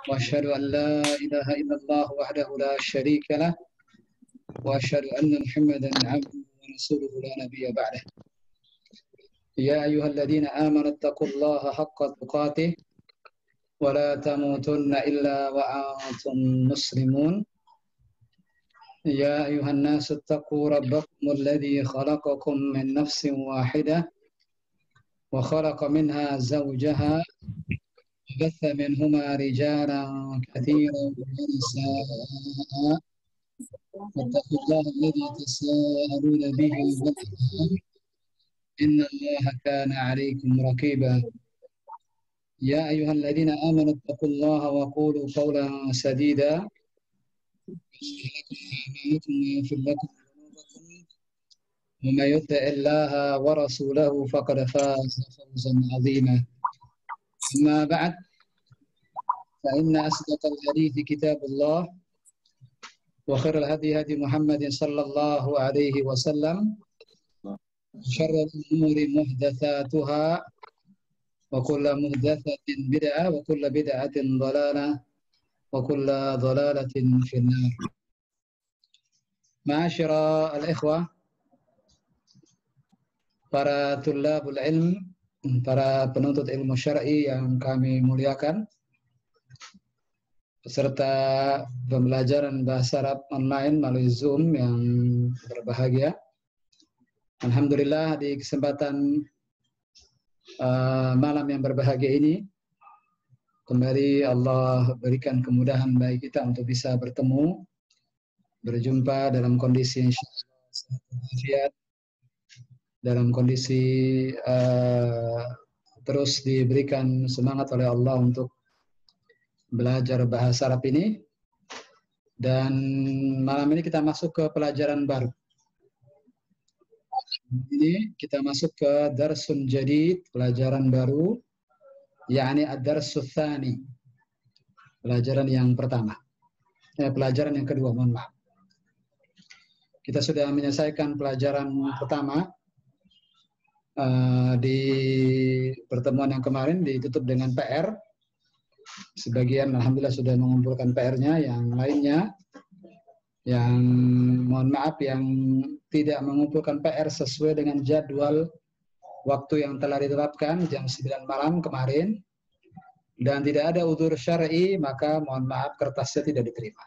وأشهد أن لا إله إلا الله وحده لا شريك له وأشهد أن محمدا عبده ورسوله لا نبي بعده. يا أيها الذين آمنوا اتقوا الله حق تقاته ولا تموتن إلا وأنتم مسلمون. يا أيها الناس اتقوا ربكم الذي خلقكم من نفس واحدة وخلق منها زوجها وبث منهما رجالا كثيرا ونساء. واتقوا الله الذي تساءلون به والأرحام إن الله كان عليكم رقيبا. يا أيها الذين آمنوا اتقوا الله وقولوا قولا سديدا يغفر لكم ذنوبكم ومن يطع الله ورسوله فقد فاز فوزا عظيما. أما بعد فإن أصدق الحديث كتاب الله وخير الهدي هدي محمد صلى الله عليه وسلم وشر الأمور محدثاتها وكل محدثة بدعة وكل بدعة ضلالة وكل ضلالة في النار. Ma'asyiral ikhwah, para tullabul ilm, para penuntut ilmu syar'i yang kami muliakan, peserta pembelajaran bahasa Arab online melalui Zoom yang berbahagia. Alhamdulillah di kesempatan malam yang berbahagia ini kembali Allah berikan kemudahan bagi kita untuk bisa bertemu, berjumpa dalam kondisi insyaallah sehat, dalam kondisi terus diberikan semangat oleh Allah untuk belajar bahasa Arab ini. Dan malam ini kita masuk ke pelajaran baru. Ini kita masuk ke darsun jadid, pelajaran baru, yakni ad-darsus tsani, pelajaran yang pertama. Pelajaran yang kedua, mohon maaf. Kita sudah menyelesaikan pelajaran pertama di pertemuan yang kemarin, ditutup dengan PR. Sebagian alhamdulillah sudah mengumpulkan PR-nya, yang lainnya yang mohon maaf yang tidak mengumpulkan PR sesuai dengan jadwal waktu yang telah ditetapkan jam 9 malam kemarin dan tidak ada udzur syar'i, maka mohon maaf kertasnya tidak diterima.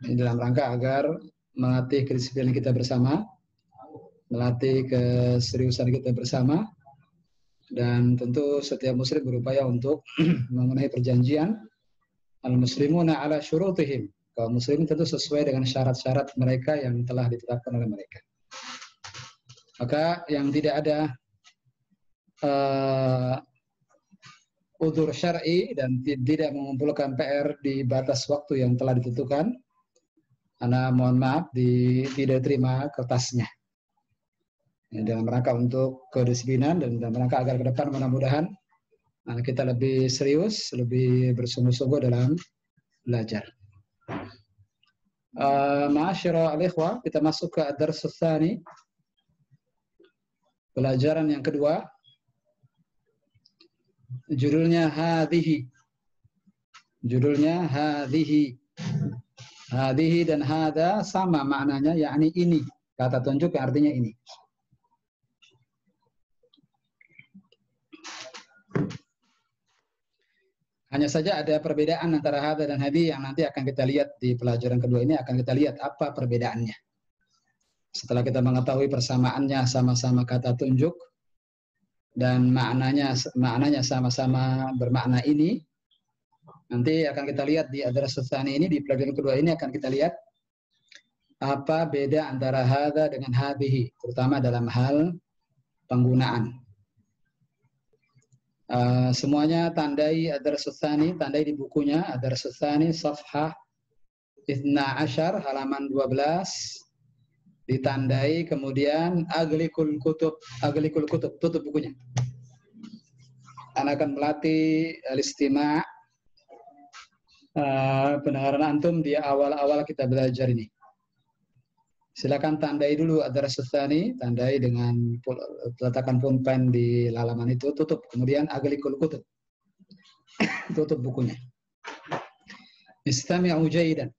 Ini dalam rangka agar melatih kedisiplinan kita bersama, melatih keseriusan kita bersama, dan tentu setiap muslim berupaya untuk memenuhi perjanjian al-muslimuna ala syurutihim. Kaum muslim tentu sesuai dengan syarat-syarat mereka yang telah ditetapkan oleh mereka. Maka yang tidak ada udzur syar'i dan tidak mengumpulkan PR di batas waktu yang telah ditentukan, karena mohon maaf tidak terima kertasnya. Dalam rangka untuk kedisiplinan dan dalam rangka agar ke depan mudah-mudahan kita lebih serius, lebih bersungguh-sungguh dalam belajar. Ma'asyiral ikhwah, kita masuk ke ad-darsus tsani, pelajaran yang kedua. Judulnya hadhihi. Judulnya hadhihi. Hadhihi dan hada sama maknanya, yakni ini. Kata tunjuk yang artinya ini. Hanya saja ada perbedaan antara hada dan hadhihi yang nanti akan kita lihat di pelajaran kedua ini, akan kita lihat apa perbedaannya. Setelah kita mengetahui persamaannya, sama-sama kata tunjuk dan maknanya sama-sama bermakna ini, nanti akan kita lihat di ad-darsus tsani ini, di pelajaran kedua ini akan kita lihat apa beda antara hadza dengan hadhihi, terutama dalam hal penggunaan. Semuanya tandai ad-darsus tsani, tandai di bukunya ad-darsus tsani safhah 12 halaman 12, ditandai, kemudian aglikul kutub, tutup bukunya. Anda akan melatih al-istima', pendengaran antum di awal-awal kita belajar ini. Silakan tandai dulu ad-darsus tsani, tandai dengan letakkan pulpen di halaman itu, tutup, kemudian aglikul kutub. tutup bukunya. Istami'u jaydan.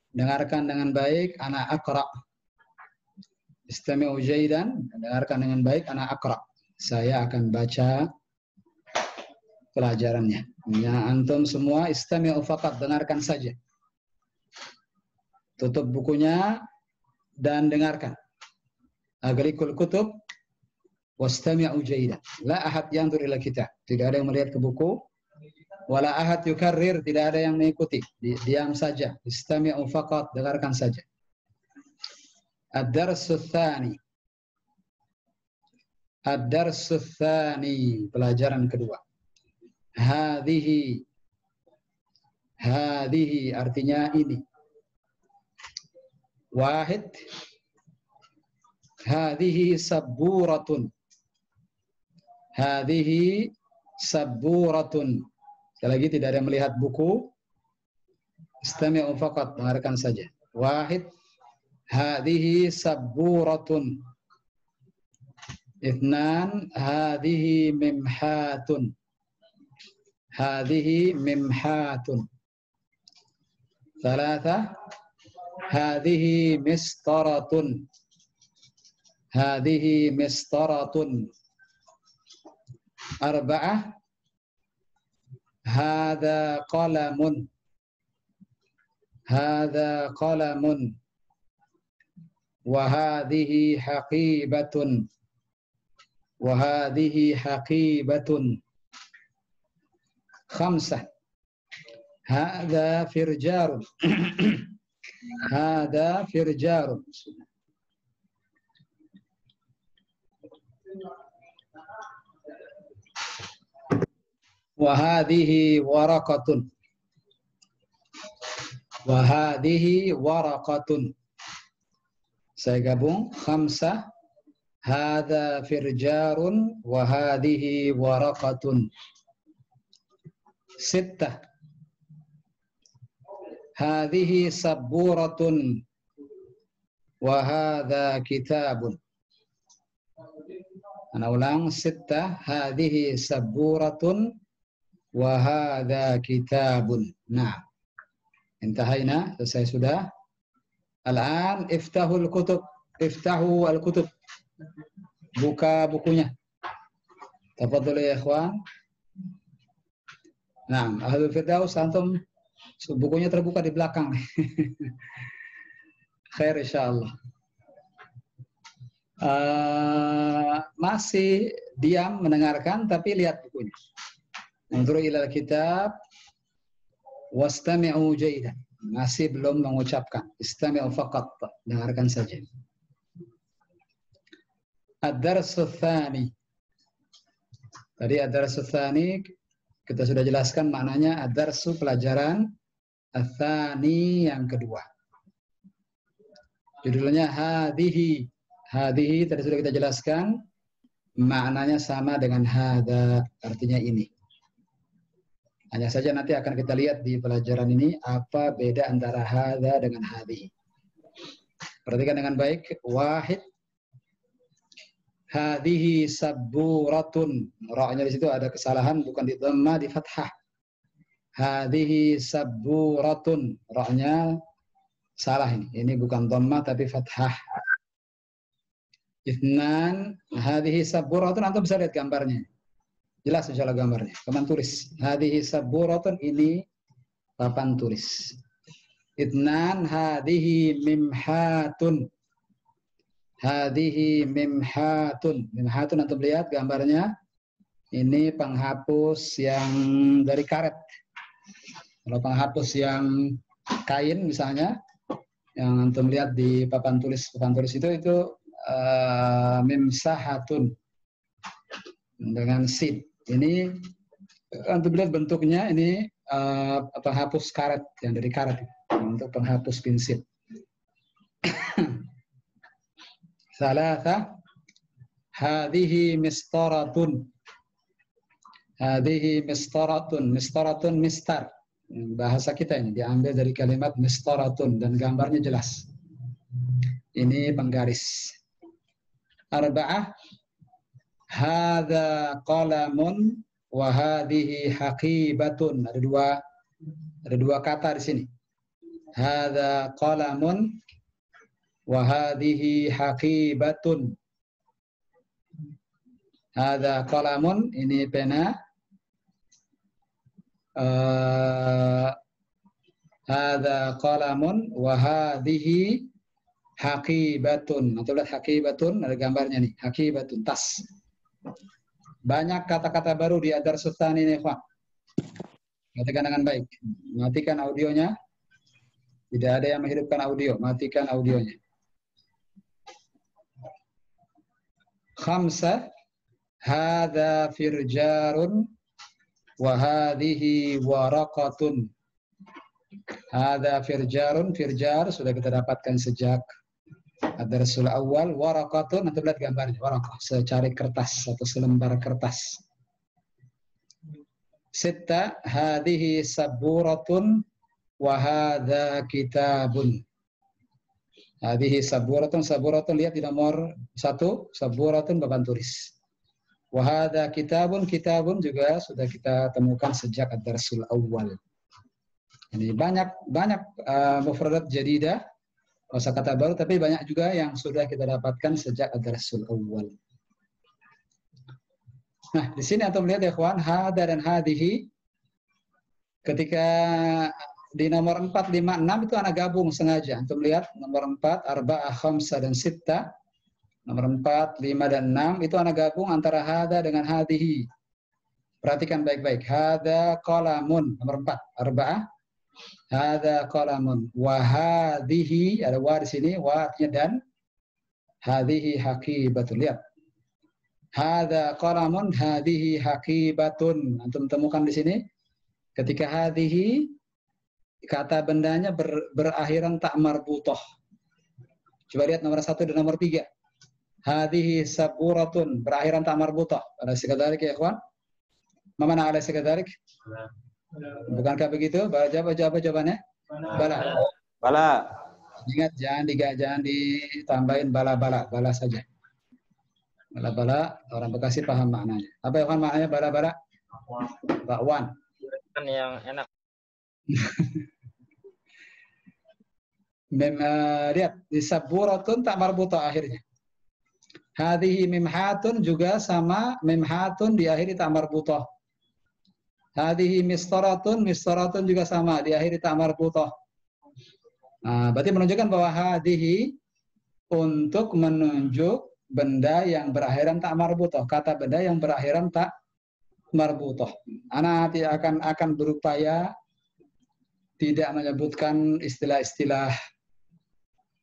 Dengarkan dengan baik, ana aqra. Istami'u jaydan, dengarkan dengan baik, ana aqra. Saya akan baca pelajarannya. Ya, antum semua istami'u faqat, dengarkan saja. Tutup bukunya dan dengarkan. Agriqul kutub wastami'u jaydan. La ahad yanzur ila kitab. Tidak ada yang melihat ke buku. Wala ahad yukarrir, tidak ada yang mengikuti. Diam saja. Istami'u faqat, dengarkan saja. Ad-darsu tsani. Ad-darsu tsani, pelajaran kedua. Hadhihi. Hadhihi artinya ini. Wahid. Hadhihi sabburatun. Hadhihi sabburatun. Sekali lagi tidak ada yang melihat buku. Istami'u faqat, dengarkan saja. Wahid. Hadhihi sabburatun. Ithnan. Hadhihi mimhatun. Hadhihi mimhatun. Thalatha. Hadhihi mistaratun. Hadhihi mistaratun. Arba'ah. Hadha qalamun. Hadha qalamun. Wa hadhihi haqibatun. Wa hadhihi haqibatun. Khamsah. Hadha firjarun. Hadha firjarun. Wahadihi waraqatun. Wahadihi waraqatun. Saya gabung. Khamsah. Hadha firjarun. Wahadihi waraqatun. Sittah. Hadihi sabburatun. Wahadha kitabun. Ana ulang. Sittah. Hadihi sabburatun. Wahada kitabun. Nah, intahayna, selesai sudah. Al-an iftahul kutub. Iftahu al-kutub. Buka bukunya. Tafadhol ya ikhwan. Nah, Ahlul Firdaus, antum bukunya terbuka di belakang. Khair insyaallah. Masih diam mendengarkan tapi lihat bukunya. Unzuru ila kitab wastami'u jaydan. Masih belum mengucapkan. Istami'u faqat, dengarkan saja. Ad-darsu tsani. Tadi ad-darsu tsani kita sudah jelaskan maknanya. Ad-darsu pelajaran, ats-tsani yang kedua. Judulnya hadhihi. Hadhihi tadi sudah kita jelaskan maknanya sama dengan hadza, artinya ini. Hanya saja nanti akan kita lihat di pelajaran ini apa beda antara hadza dengan hadhihi. Perhatikan dengan baik. Wahid. Hadhihi sabburatun. Ra-nya di situ ada kesalahan, bukan di dhamma, di fathah. Hadhihi sabburatun. Ra-nya salah ini. Ini bukan dhamma tapi fathah. Ithnan. Hadhihi sabburatun. Antum bisa lihat gambarnya. Jelas insyaallah gambarnya. Papan tulis. Hadhihi sabburatun, ini papan tulis. Ithnan. Hadhihi mimhatun. Hadhihi mimhatun. Mimhatun antum lihat gambarnya. Ini penghapus yang dari karet. Kalau penghapus yang kain misalnya, yang antum lihat di papan tulis itu mimsahatun dengan sin. Ini antum lihat bentuknya, ini penghapus karet yang dari karet untuk penghapus pensil. Salatha. Hadhihi mistaratun. Hadhihi mistaratun. Mistaratun mistar. Bahasa kita ini diambil dari kalimat mistaratun dan gambarnya jelas. Ini penggaris. Arba'ah. Hadza qalamun. wa hadhihi haqibatun. Ada dua kata di sini. Hadza qalamun wa hadhihi haqibatun. Hadza qalamun, ini pena. Hadza qalamun wa hadhihi haqibatun. Nanti lihat haqibatun, ada gambarnya nih. Haqibatun, tas. Banyak kata-kata baru di Ad-Dars Tsani ini, Pak. Matikan dengan baik. Matikan audionya. Tidak ada yang menghidupkan audio. Matikan audionya. Khamsa. Hadza firjarun wa hadhihi waraqatun. Hadza firjarun. Firjar sudah kita dapatkan sejak Ad-Darsul Awal. Waraqatun, nanti lihat gambarnya. Waraqah, secari kertas atau selembar kertas. Sitta, hadhihi saburatun wa hadza kitabun. Hadhihi saburatun, saburatun lihat di nomor 1, saburatun papan tulis. Wa hadza kitabun, kitabun juga sudah kita temukan sejak Ad-Darsul Awal. Ini banyak mufradat jadidah, kosakata baru, tapi banyak juga yang sudah kita dapatkan sejak Ad-Darsul Awal. Nah, di sini antum lihat ya kawan, hada dan hadhihi. Ketika di nomor 4, 5, 6 itu anak gabung sengaja. Antum lihat nomor 4, arba'ah, khamsa dan sitta. Nomor 4, 5 dan 6 itu anak gabung antara hada dengan hadhihi. Perhatikan baik-baik. Hada qalamun, nomor 4, arba'ah. Hada qalamun wa hadhihi, ada wa di sini, wa artinya dan. Hadhihi haqibatun. Lihat. Hada qalamun, hadhihi haqibatun. Antum temukan di sini. Ketika hadhihi, kata bendanya berakhiran tak marbutah. Coba lihat nomor 1 dan nomor 3. Hadhihi saburatun, berakhiran tak marbutah. Ada sekadarik ya ikhwan? Mana ada sekadarik? Bukankah begitu? Jawab jawabannya? Bala. Bala. Ingat jangan ditambahin bala-bala, bala saja. Bala-bala, orang Bekasi paham maknanya. Apa ikhwan maknanya bala-bala? Bakwan. Kan yang enak. Lihat, di saburatun tak marbutah akhirnya. Hadhihi mimhatun juga sama, mimhatun diakhiri tak marbutah. Hadhihi mistaratun, mistaratun juga sama, diakhiri tak marbutah. Nah, berarti menunjukkan bahwa hadhihi untuk menunjuk benda yang berakhiran tak marbutah, kata benda yang berakhiran tak marbutah. Ana akan berupaya tidak menyebutkan istilah-istilah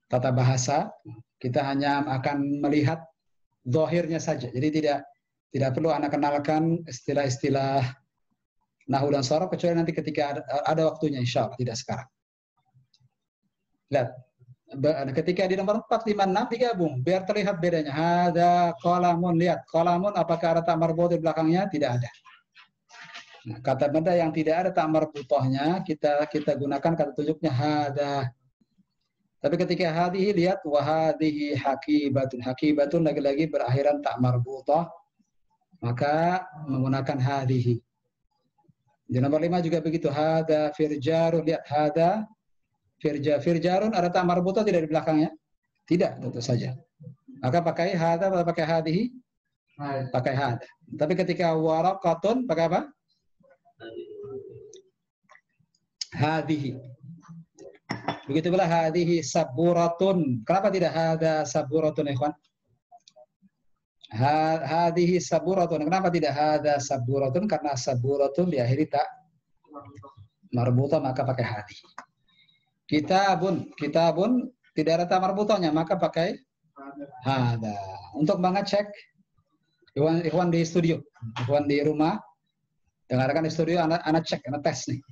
tata bahasa. Kita hanya akan melihat zahirnya saja. Jadi tidak perlu Anda kenalkan istilah-istilah nahwu dan sharaf kecuali nanti ketika ada waktunya, insya Allah, tidak sekarang. Lihat. Ketika di nomor 4, 5, 6 digabung biar terlihat bedanya. Hada qalamun, lihat qalamun apakah ada tak marbutah di belakangnya? Tidak ada. Nah, kata benda yang tidak ada tak marbutahnya kita gunakan kata tunjuknya hada. Tapi ketika hadhihi, lihat wa hadhihi haqibatun. Haqibatun lagi-lagi berakhiran tak marbutah, maka menggunakan hadhihi. Di nomor 5 juga begitu. Hada firjarun, lihat hada firjarun ada tak marbutah tidak di belakangnya? Tidak, tentu saja. Maka pakai hada atau pakai hadhihi? Pakai hada. Tapi ketika waraqatun pakai apa? Hadhihi. Begitu pula hadhihi saburatun. Kenapa tidak hada saburatun, ikhwan? Hadhihi saburatun. Kenapa tidak hada saburatun? Karena saburatun diakhiri tak marbutah, maka pakai hadhihi. Kitabun tidak ada tak marbutahnya, maka pakai hada. Untuk mengecek, ikhwan di studio, ikhwan di rumah, dengarkan di studio, anak cek, anak tes nih.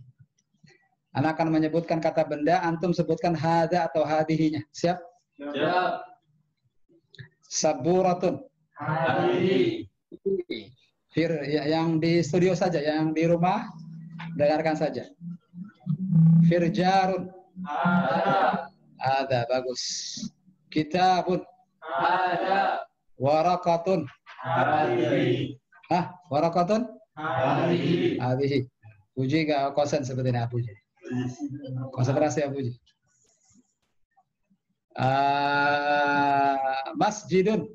Anak akan menyebutkan kata benda, antum sebutkan hada atau hadihinya. Siap? Siap. Saburatun. Hadihi. Yang di studio saja, yang di rumah dengarkan saja. Firjarun. Ada, bagus. Kitabun. Ada. Waraqatun. Hadihi. Warakatun? Hadhihi. Hadhihi. Puji gak konsen seperti ini Puji. Konsentrasi Puji. Masjidun.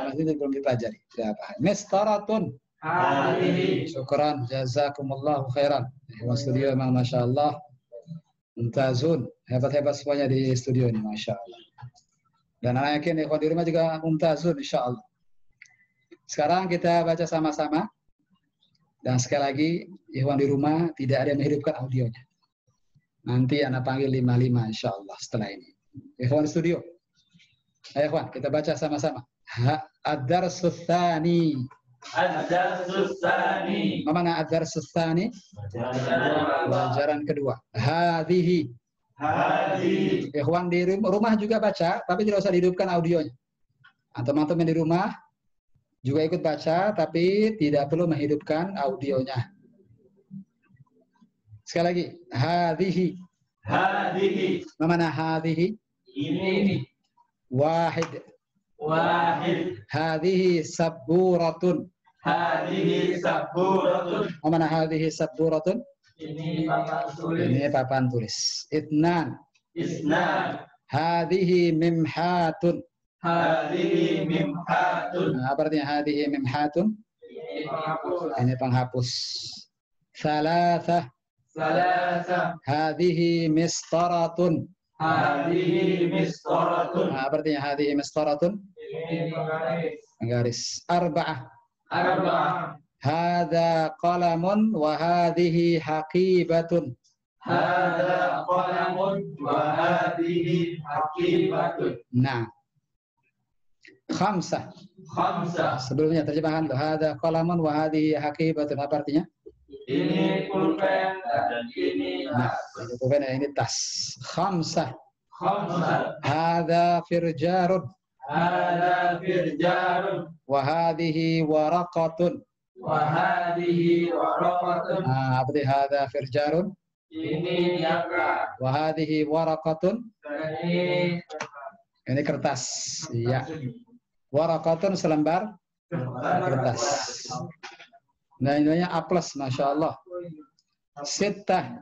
Masjidun belum dipelajari. Siapa? Mistaratun. Hadhihi. Syukran, jazakumullahu khairan. Di studio memang Masya Allah. Mumtazun. Hebat-hebat semuanya di studio ini, Masya Allah. Dan anak yakin ikhwan di rumah juga mumtazun, Insya Allah. Sekarang kita baca sama-sama. Dan sekali lagi, ikhwan di rumah tidak ada yang menghidupkan audionya. Nanti anak panggil 55 Insya Allah setelah ini. Ikhwan di studio. Ayo ikhwan, kita baca sama-sama. Ad-darsus tsani. Ad-darsus tsani. Mana ad-darsus tsani? Pelajaran kedua. Hadhihi. Hadhihi. Ikhwan di rumah juga baca, tapi tidak usah dihidupkan audionya. Teman-teman di rumah juga ikut baca, tapi tidak perlu menghidupkan audionya. Sekali lagi, hadhihi. Hadhihi. Mana hadhihi? Ini. Wahid. Wahid. Hadhihi sabburatun. Hadhihi sabburatun. Mana hadhihi sabburatun? Ini papan tulis. Ini papan tulis. Itnan. Isnan. Hadhihi mimhatun. Hadhihi mimhatun. Apa artinya hadhihi mimhatun? Ini penghapus. Ini penghapus. Thalathah. Salasa. Hadhihi mistaratun. Hadhihi mistaratun. Apa artinya hadhihi mistaratun? Ini penggaris. Penggaris. Arba'ah. Arba'ah. Hadha qalamun wa hadhihi haqibatun. Hadha qalamun wa hadhihi haqibatun. Nah. Khamsah. Khamsah. Sebelumnya terjemahan hadha qalamun wa hadhihi haqibatun. Apa artinya? Ini pulpen dan ini Nah, tas. pulpen ini tas. Khamsah. Khamsah. Hadha firjarun Hadha firjarun wa hadhihi waraqatun. wa hadhihi waraqatun. Apa artinya hadha firjarun Ini jaka. wa hadhihi waraqatun? Dan ini Ini kertas. Iya. Waraqatun selembar kertas. Nah, ini A+, Masya Allah. Sittah.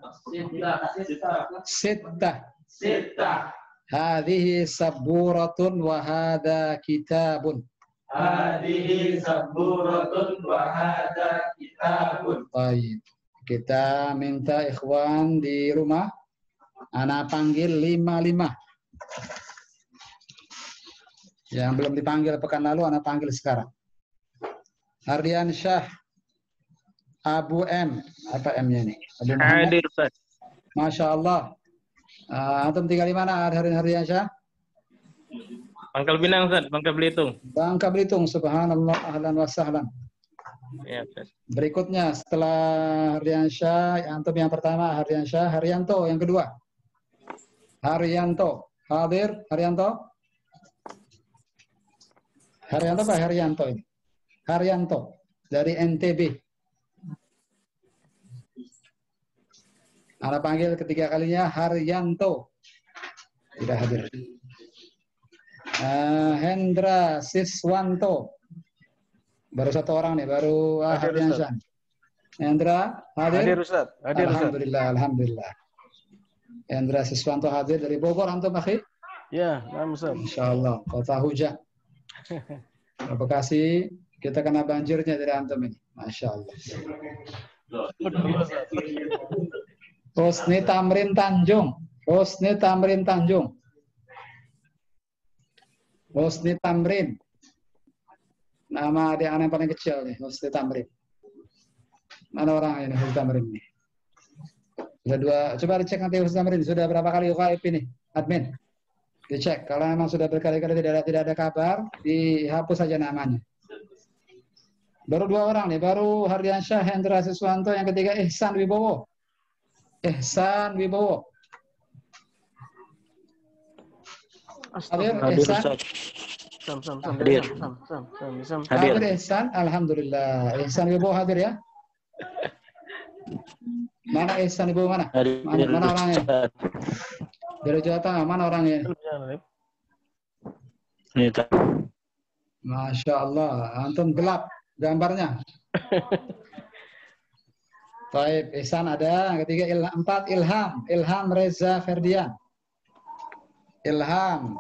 Sittah. Sita. Hadhihi sabburatun wa hadha kitabun. Hadhihi sabburatun wa hadha kitabun. Baik. Kita minta ikhwan di rumah. Anak panggil 55. Yang belum dipanggil pekan lalu, anak panggil sekarang. Hardian Syah. Abu M. Apa M-nya ini? Abu Muhammad. Hadir, Ustaz. Masya Allah. Antum tinggal di mana, Hardian Syah? Pangkal Pinang, Ustaz. Pangkal Belitung. Bangka Belitung. Subhanallah. Ahlan wa sahlan. Ya, Ustaz. Berikutnya setelah Hardian Syah, antum yang pertama Hardian Syah, Haryanto yang kedua. Haryanto. Hadir, Haryanto. Haryanto apa Haryanto ini? Haryanto dari NTB. Anak panggil ketiga kalinya Haryanto. Tidak hadir. Hendra Siswanto. Baru satu orang nih, baru Hardian Syah. Hendra hadir? Hadir, Ustaz. Hadir, Ustaz. Alhamdulillah, alhamdulillah. Hendra Siswanto hadir dari Bogor, antum akhi? Ya, naam, Ustaz. Insyaallah, kota hujan. Bekasi, kita kena banjirnya dari antum ini. Masya Allah. Husni Tamrin Tanjung. Husni Tamrin Tanjung. Husni Tamrin. Nama adik anak yang paling kecil nih, Husni Tamrin. Mana orang ini Husni Tamrin ini? Sudah dua, coba dicek nanti Husni Tamrin. Sudah berapa kali UKIP ini, admin? Dicek. Kalau memang sudah berkali-kali tidak ada kabar, dihapus saja namanya. Baru dua orang nih, baru Hardian Syah, Hendra Siswanto, yang ketiga Ihsan Wibowo. Ihsan Wibowo. Hadir Ihsan? Hadir. Hadir Ihsan? Alhamdulillah. Ihsan Wibowo hadir ya? Mana Ihsan Wibowo mana? Mana orangnya? Dari Jawa Tengah, mana orangnya? Masya Allah, antum gelap. gambarnya? Baik, Ihsan ada. Ketiga, 4 Ilham. Ilham Reza Ferdian. Ilham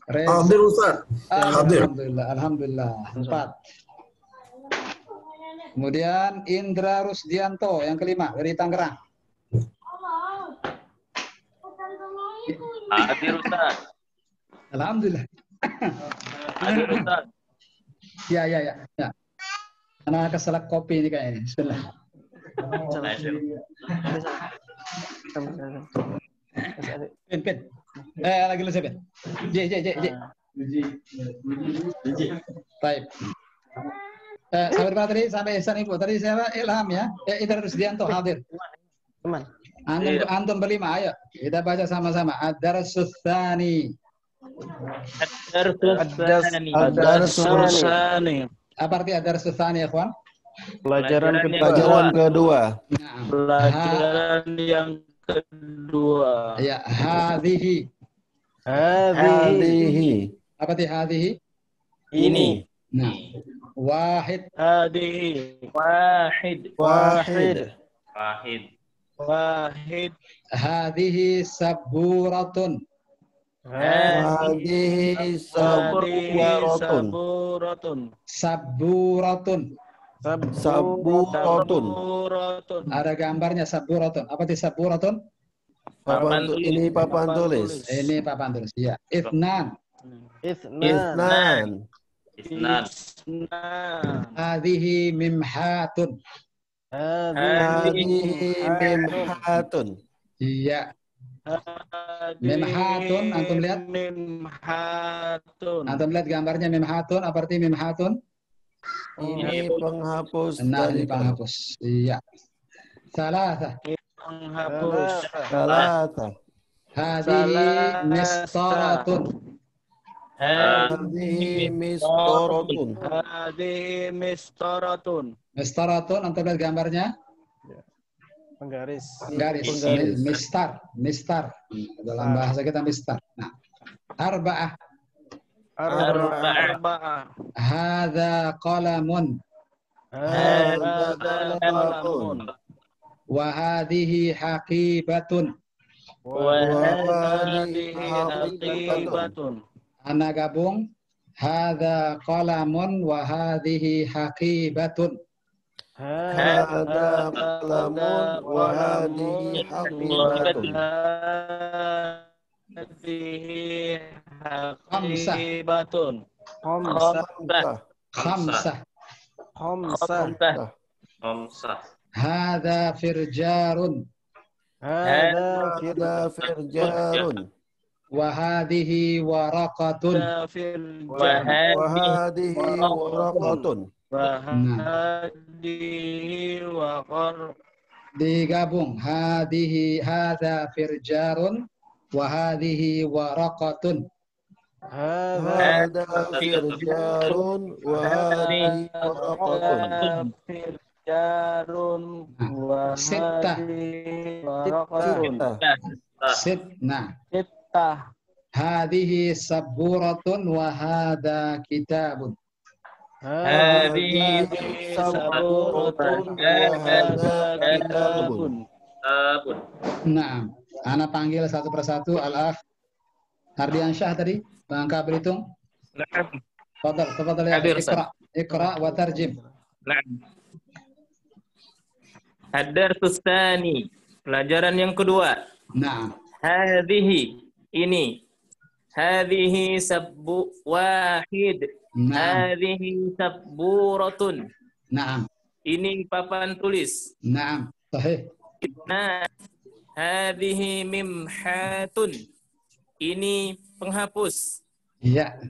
Reza. Hadir Ustaz. Hadir. Alhamdulillah, alhamdulillah. 4. Kemudian Indra Rusdianto yang kelima dari Tangerang. Hadir Ustaz. Alhamdulillah. Hadir Ustaz. Ya. Karena keselak kopi ini kayaknya. Bismillah. Pin. Lagi lu siapa? J. Baik. Sampai mana tadi? Sampai Ihsan Ibu. Tadi siapa? Ilham ya? Indra Rusdianto hadir. Antum berlima, ayo. Kita baca sama-sama. Ad-Darsus Tsani. Ad-Darsus. Apa arti Ad-Darsus Tsani, ya, kawan? Pelajaran kedua. Pelajaran yang kedua. Ya, hadhihi. Apa arti hadhihi? Ini. Nah, wahid. Wahid. Hadhihi saburatun. Saburatun. Ada gambarnya saburatun. Apa itu saburatun? Ini papan tulis. Ini papan tulis. Ya. Ithnan. Hadhihi mimhatun. Iya. Mimhatun, antum lihat? Antum lihat gambarnya mimhatun. Apa arti mimhatun? Ini penghapus. Benar, ini penghapus. Iya. Salatah. Hadhihi mistaratun. Mistaratun, antum lihat gambarnya? Penggaris. Mistar. Dalam bahasa kita mistar. Nah, arba'ah. Hadza qalamun. Wa hadhihi haqibatun. Ana gabung. Hadza qalamun wa hadhihi haqibatun. Hadza qalamun wa hadhihi haqibatun. Khamsah. Hadza firjarun. Wa hadhihi waraqatun. Digabung. Hadza firjarun wa hadhihi waraqatun. Sittah. Hadhihi saburatun wa hadha kitabun. Nah, ana panggil satu persatu. Al-Akh Hardiansyah tadi, Bangka Belitung. Tafadhal ya. Iqra wa tarjim. Ad-Darsus Tsani. Pelajaran yang kedua. Nah. Hadhihi. Ini. Hadhihi wahid. Hadhihi saburatun. Naam. Ini papan tulis. Naam. Sahih. Nah. Hadhihi mimhatun. Ini penghapus. Iya.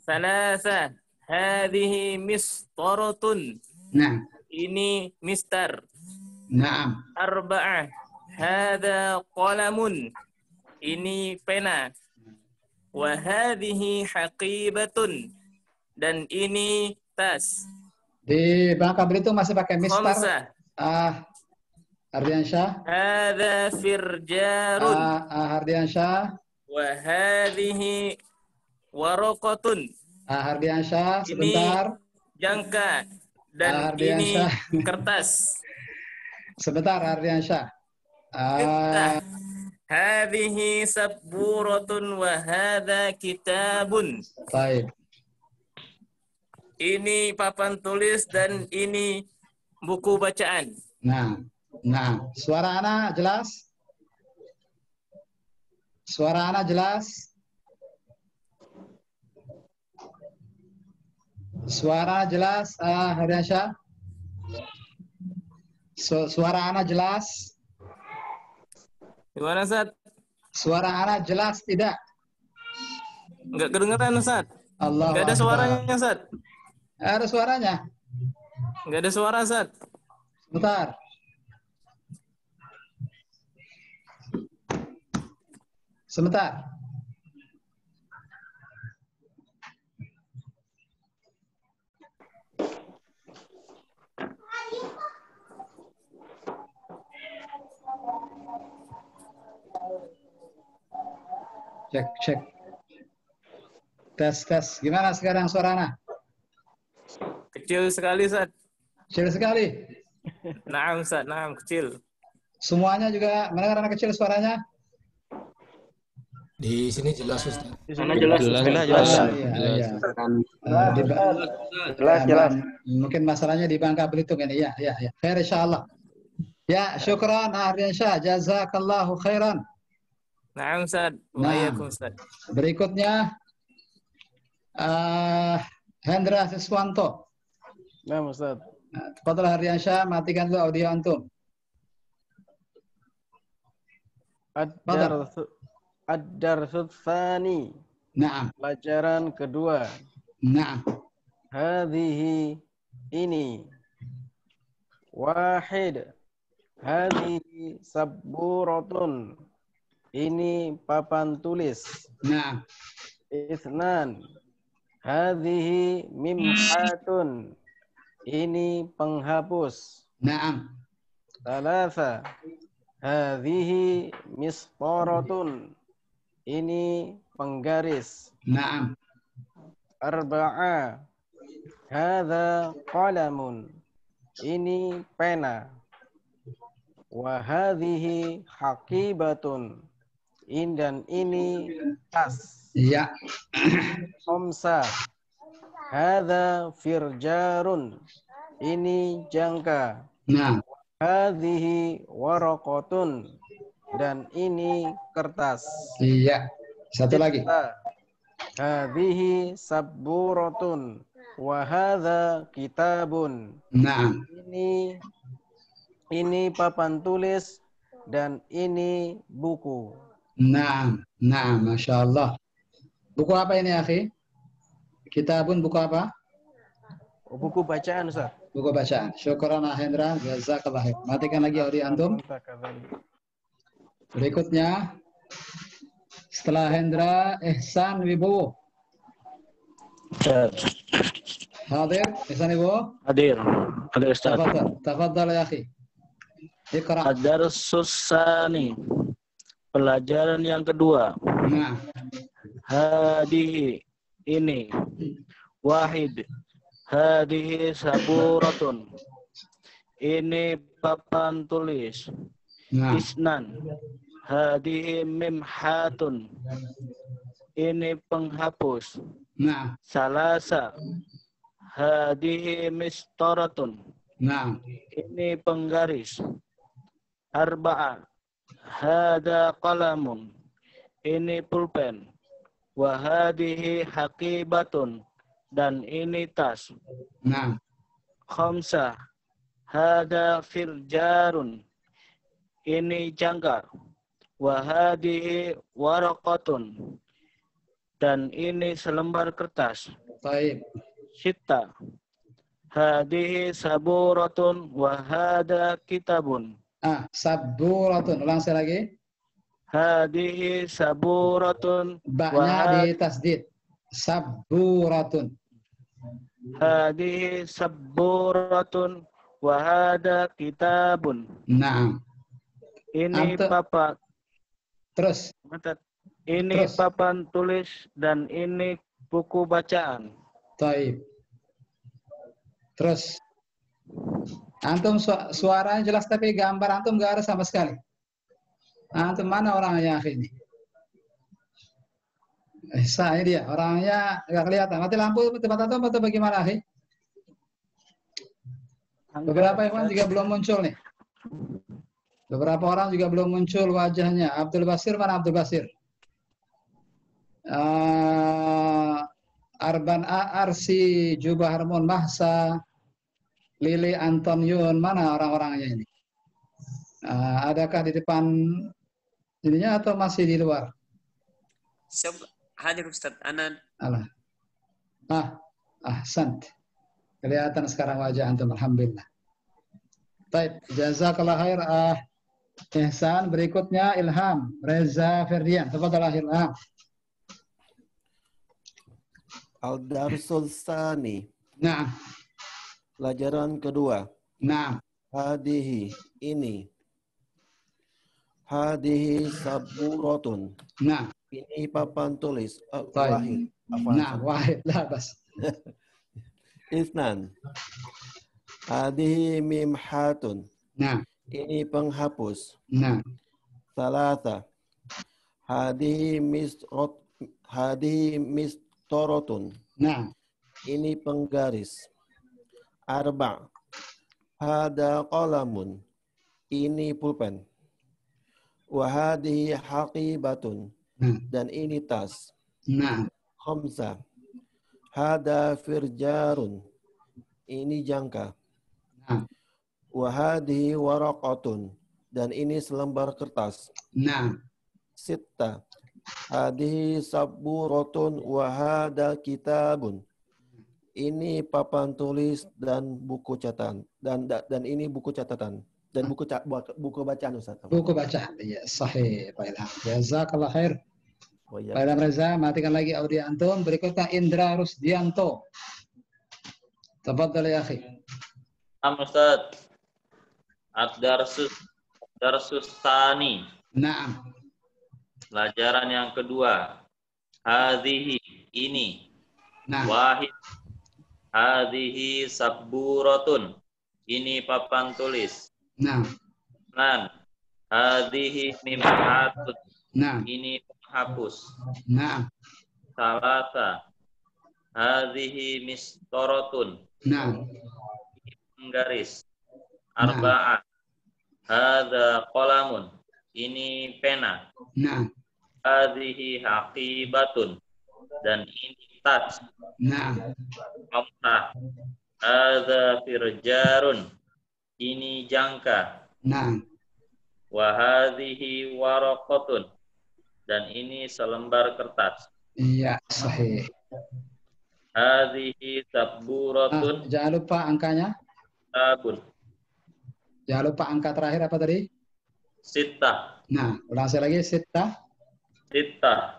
Salasa. Hadhihi mistaratun. Nah. Ini mistar. Naam. Arba'ah. Hadha qalamun. Ini pena. Wa hadhihi haqibatun. Dan ini tas. Di Bangka Belitung masih pakai mistar. Khamsah. Hardiansyah. Hadha firjarun. Hardiansyah. Wa hadhihi waraqatun. Hardiansyah, sebentar. jangka dan ini Ardiansyah. kertas. Sebentar Ardiansyah. Iftah. Hadhihi sabburatun wa hadha kitabun. Baik. Ini papan tulis dan ini buku bacaan. Nah, suara anak jelas? Suara anak jelas? Suara jelas, Ardiansyah? Suara anak jelas? Gimana, Ustaz? Suara anak jelas tidak? Enggak kedengeran, Ustaz. Allah. Enggak ada suaranya, Ustaz. Ada suaranya? Enggak ada suara, Ustaz. Bentar. Sebentar. Cek. Tes. Gimana sekarang suaranya? Kecil sekali, Ustaz. Kecil sekali. Naam, Ustaz. Naam, kecil. Semuanya juga mendengar anak kecil suaranya? Di sini jelas Ustaz. Di sana jelas. Jelas. Iya. Jelas. Mungkin masalahnya di Bangka Belitung ini. Ya. Khair insyaallah. Ya, syukran Ardiansyah. Jazakallahu khairan. Naam, Ustaz. Waalaikumsalam, Ustaz. Berikutnya Hendra Siswanto. Nah, Ustaz. Tafadhal Ardiansyah, matikan dulu audio antum. Ad-darsu tsani. Naam. Pelajaran kedua. Naam. Hadhihi ini. Wahid. Hadhihi sabburatun. Ini papan tulis. Naam. Itsnan. Hadhihi mimhatun. Ini penghapus. Naam. Salasa. Hadhihi misqaratun. Ini penggaris. Naam. Arba'a. Hadza qalamun. Ini pena. Wa hadhihi haqibatun. Dan ini tas. Iya. Khamsa. Hadza firjarun. Ini jangka. Naam. Hadhihi waraqatun. Dan ini kertas. Iya. Satu lagi. Hadhihi sabburatun. Wa hadza kitabun. Naam. Ini papan tulis dan ini buku. Naam. Masya Allah. Buku apa ini, akhi? Kitabun buku apa? Buku bacaan, Ustaz. Buku bacaan. Syukran Hendra. Jazakallah khair. Matikan lagi audio antum. Berikutnya setelah Hendra, Ihsan Wibowo. Hadir, Ihsan Wibowo. Hadir Ustaz. Tafadhal ya akhi. Iqra. Ad-darsus tsani. Pelajaran yang kedua. Nah. Hadihi ini. Wahid. Hadihi saburatun. Ini papan tulis. Nah. Isnan. Hadihi mimhatun. Ini penghapus. Nah. Salasa. Hadihi mistaratun. Nah. Ini penggaris. Arba'a. Hada qalamun. Ini pulpen. Wa hadihi haqibatun. Dan ini tas. Nah. Khamsa. Hada firjarun. Ini jangka. Wa hadihi waraqatun. Dan ini selembar kertas. Baik. Sita. Hadihi saburatun wa hada kitabun. Saburatun. Ulang sekali lagi. Hadihi saburatun Ba'nya di tasdid. Saburatun. Hadihi saburatun wa hada kitabun. Naam. Ini papan. Terus. Ini papan tulis dan ini buku bacaan. Taib. Terus antum suaranya jelas tapi gambar antum nggak ada sama sekali. Antum mana orangnya ini? Saya dia orangnya nggak kelihatan. Mati lampu tempat antum atau bagaimana? Beberapa ikhwan juga belum muncul nih. Beberapa orang juga belum muncul wajahnya. Abdul Basir mana Abdul Basir? Arban Arsi, Juba Harmon Mahsa, Lili Anton Yun, mana orang-orangnya ini? Adakah di depan ininya atau masih di luar? Hadir Ustaz Anan. Alah. Sant. Kelihatan sekarang wajah antum, alhamdulillah. Baik, jazakallah khair. Ihsan, berikutnya Ilham Reza Ferdian. Tafadhal Ilham. Al-Darsul Tsani. Nah. Pelajaran kedua. Nah. Hadihi, ini. Hadihi saburatun. Nah. Ini papan tulis. Wahid. Nah, wahid lah bas. Isnan. Hadihi mimhatun. Nah. Ini penghapus. Nah. Salasa. Hadihi mistorotun. Nah. Ini penggaris. Arba. Hada qalamun. Ini pulpen. Wahadihi haqibatun. Nah. Dan ini tas. Nah. Khamsa. Hada firjarun. Ini jangka. Nah. Wahadihi waraqatun. Dan ini selembar kertas. Nah. Sitta. Hadihi saburatun wahada kitabun. Ini papan tulis dan buku catatan. Dan ini buku catatan. Dan buku bacaan Ustaz. Buku bacaan. Ya, sahih. Pak Ilham. Jazakallah khair. Oh, ya. Pak Ilham Reza, matikan lagi audio antum. Berikutnya Indra Rusdianto. Tafadhal ya akhi. Ustaz. Ad-Darsus Tsani. Naam. Pelajaran yang kedua. Hadhihi, ini. Nah. Wahid. Hadhihi sabburatun. Ini papan tulis. Nah. Nan. Hadhihi mimhatun. Nah. Ini penghapus. Nah. Salasa. Hadhihi mistoratun. Nah. Ini penggaris. Arba'ah. Hadza qalamun. Ini pena. Nah. Hadhihi haqibatun. Dan ini tas. Nah. Amrah. Hadza firjarun. Ini jangka. Nah. Wa hadhihi waraqatun. Dan ini selembar kertas. Iya, sahih. Hadhihi sabburatun. Jangan lupa angkanya. Sabun. Jangan lupa angka terakhir apa tadi? Sittah. Nah, ulang sekali lagi. Sittah. Sittah.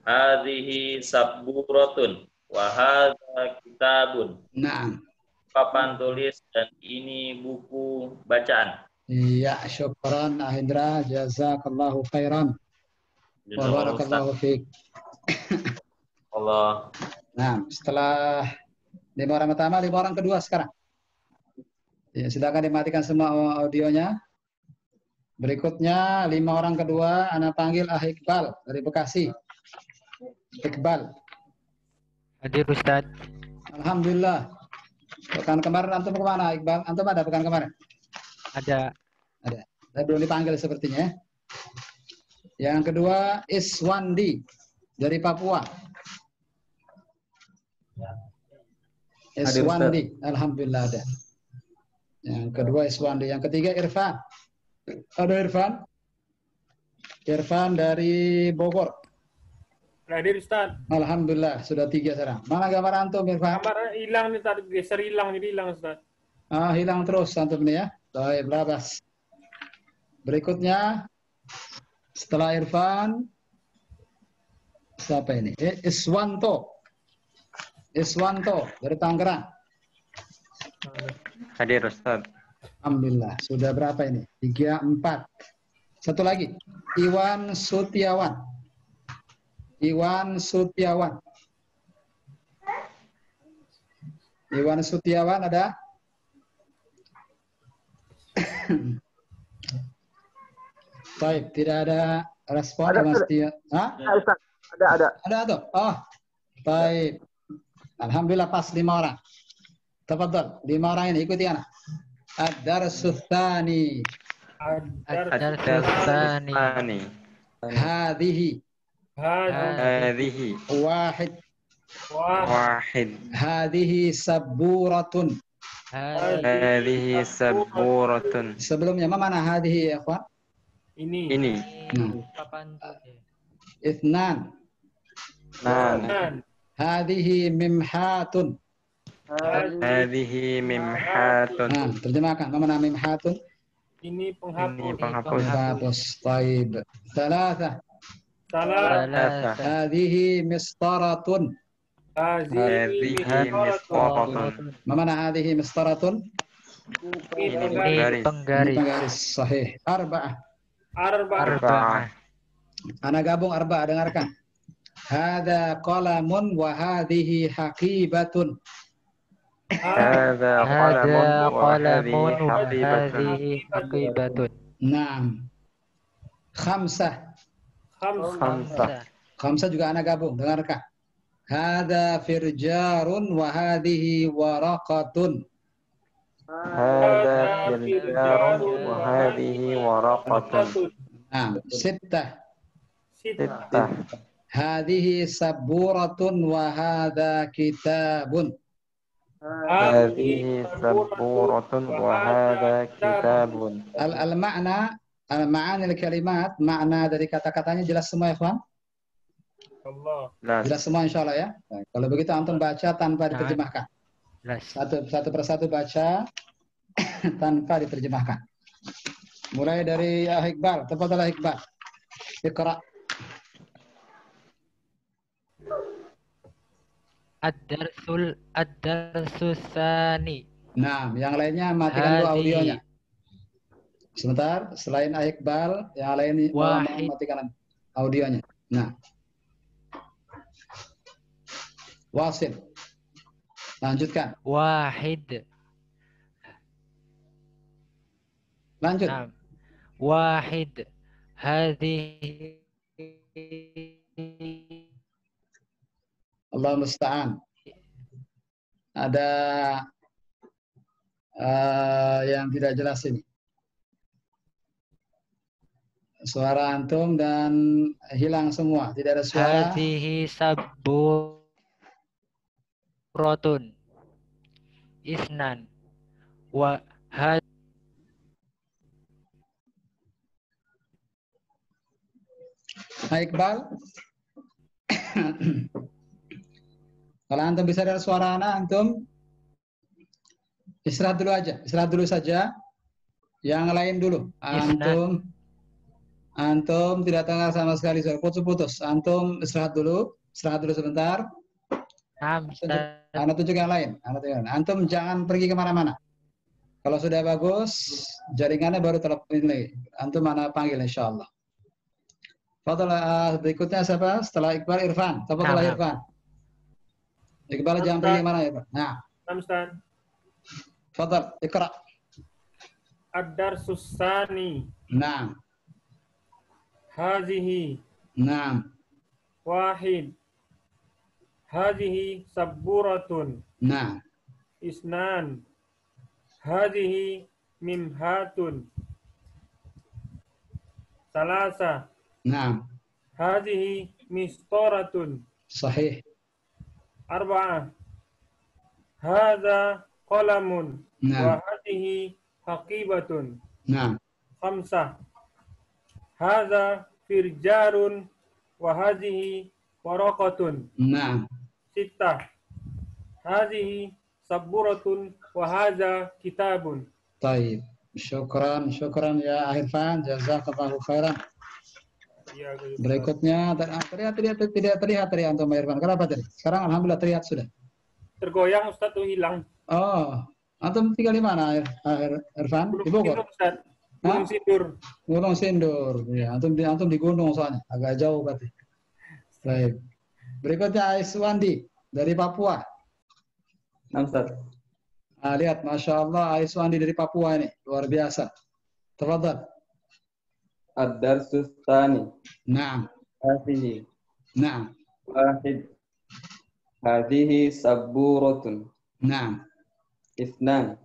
Hadhihi sabburatun. Wa hadza kitabun. Nah. Papan tulis dan ini buku bacaan. Iya, syukran Ahindra. Jazakallahu khairan. Wa barakallahu fiik. Allah. Nah, setelah 5 orang pertama, 5 orang kedua sekarang. Ya, silakan dimatikan semua audionya. Berikutnya 5 orang kedua, Ana panggil Iqbal dari Bekasi. Iqbal. Hadir Ustaz. Alhamdulillah. Pekan kemarin antum kemana Iqbal? Antum ada pekan kemarin? Ada. Ada. Saya belum dipanggil sepertinya. Yang kedua Iswandi dari Papua. Iswandi. Alhamdulillah ada. Yang kedua Iswandi. Yang ketiga Irfan. Ada Irfan? Irfan dari Bogor. Hadir Ustaz. Alhamdulillah sudah 3 sekarang. Mana gambar antum Irfan? Gambar hilang nih tadi, geser hilang jadi hilang Ustaz. Hilang terus antum ini ya. Baik, labas. Berikutnya setelah Irfan siapa ini? Iswanto. Iswanto dari Tangerang. Hadir Ustaz. Alhamdulillah. Sudah berapa ini? 3, 4. Satu lagi. Iwan Sutiawan. Iwan Sutiawan. Iwan Sutiawan ada? Baik, tidak ada respon. Ada, Mas ada. Tia. Hah? Ustaz. Ada. Ada tuh. Oh, baik. Alhamdulillah pas 5 orang. Tafadhal, 5 orang ini ikuti anak. Ad-darsus tsani. Ad-darsus tsani. Hadhihi. Hadhihi Wahid. wahid. Hadhihi saburatun. Hadhihi saburatun. Sebelumnya mana hadhihi ya, ikhwan? Ini. Ithnan. Nan. Hadhihi mimhatun. Hadhihi mimhatun. Nah, terjemahkan. Mana mimhatun? Ini penghapus. Penghapus. Taib. Thalatha. Thalatha. Hadhihi mistaratun. Hadhihi misqaratun. Mana hadhihi mistaratun? Ini Ini penggaris. Penggaris. Sahih. Arba'ah. Arba'ah. Ana gabung arba'ah, dengarkan. Hada qalamun wa hadhihi haqibatun. Hadza qalamun wa qalamun wa hadhihi haqibatun. hadhihi haqibatun. Naam. Khamsah. Khamsah. Khamsah juga ana gabung, dengarkan. Hada firjarun wa hadhihi waraqatun. Hadza firjarun wa hadhihi waraqatun. Naam. Sittah. Sittah. Hadhihi saburatun wa hadha kitabun. Hadhihi saburatun wa hadha kitabun. Al-ma'na, al-ma'ani al-kalimat, makna dari kata-katanya jelas semua ya, kawan? Jelas semua insyaallah ya. Nah, kalau begitu antum baca tanpa diterjemahkan. Jelas. Satu persatu baca tanpa diterjemahkan. Mulai dari Iqbal, tafadhal Iqbal. Iqra. Ad-darsus tsani. Nah, yang lainnya matikan dulu audionya. Sebentar, selain Iqbal, yang lain Wahid. matikan audionya. Nah. Wasil. Lanjutkan. Wahid. Lanjut. Naam. Wahid. Hadhihi Allah musta'an. Ada yang tidak jelas ini. Suara antum dan hilang semua. Tidak ada suara. hadhihi saburatun. Isnan. Wa Nah, Iqbal. Kalau antum bisa dengar suara anak, antum istirahat dulu aja. Istirahat dulu saja. Yang lain dulu. Antum tidak dengar sama sekali suara. Putus-putus. Antum istirahat dulu. Istirahat dulu sebentar. Anak tunjuk yang lain. Antum jangan pergi kemana-mana. Kalau sudah bagus, jaringannya baru telepon lagi. Antum mana panggil insya Allah. Fadal, berikutnya siapa? Setelah Iqbal, Irfan. Tafadhal Irfan. Iqbal jangan pergi kemana ya, Pak? Nah. Fadal, Iqra. Ad-darsus tsani. Naam. Hadhihi. Naam. Wahid. Hadhihi saburatun. Naam. Isnan. Hadhihi mimhatun. Salasa. Naam. Hadhihi mistaratun. Sahih. Arba'ah. Hadza qalamun. Naam. Wa hadhihi haqibatun. Naam. Khamsah. Hadza firjarun. Wa hadhihi waraqatun. Naam. Sittah. Hadhihi saburatun. Wa hadza kitabun. Taib. Syukran ya Irfan. Jazakallahu khairan. Berikutnya tidak terlihat dari antum Irfan. Kenapa tadi? Sekarang alhamdulillah terlihat sudah. Tergoyang Ustaz tuh hilang. Oh, antum tinggal di mana Irfan? Di Bogor. Gunung Sindur. Gunung Sindur. Ya, antum di gunung soalnya, agak jauh berarti. Baik. Berikutnya Aiswandi dari Papua. Ustaz. Lihat, Masya Allah, Aiswandi dari Papua ini. Luar biasa. Tafadhal. Ad-darsus tsani. Naam. Hadhihi. Naam. Wahid. Hadhihi sabburatun. Naam. Ithnan.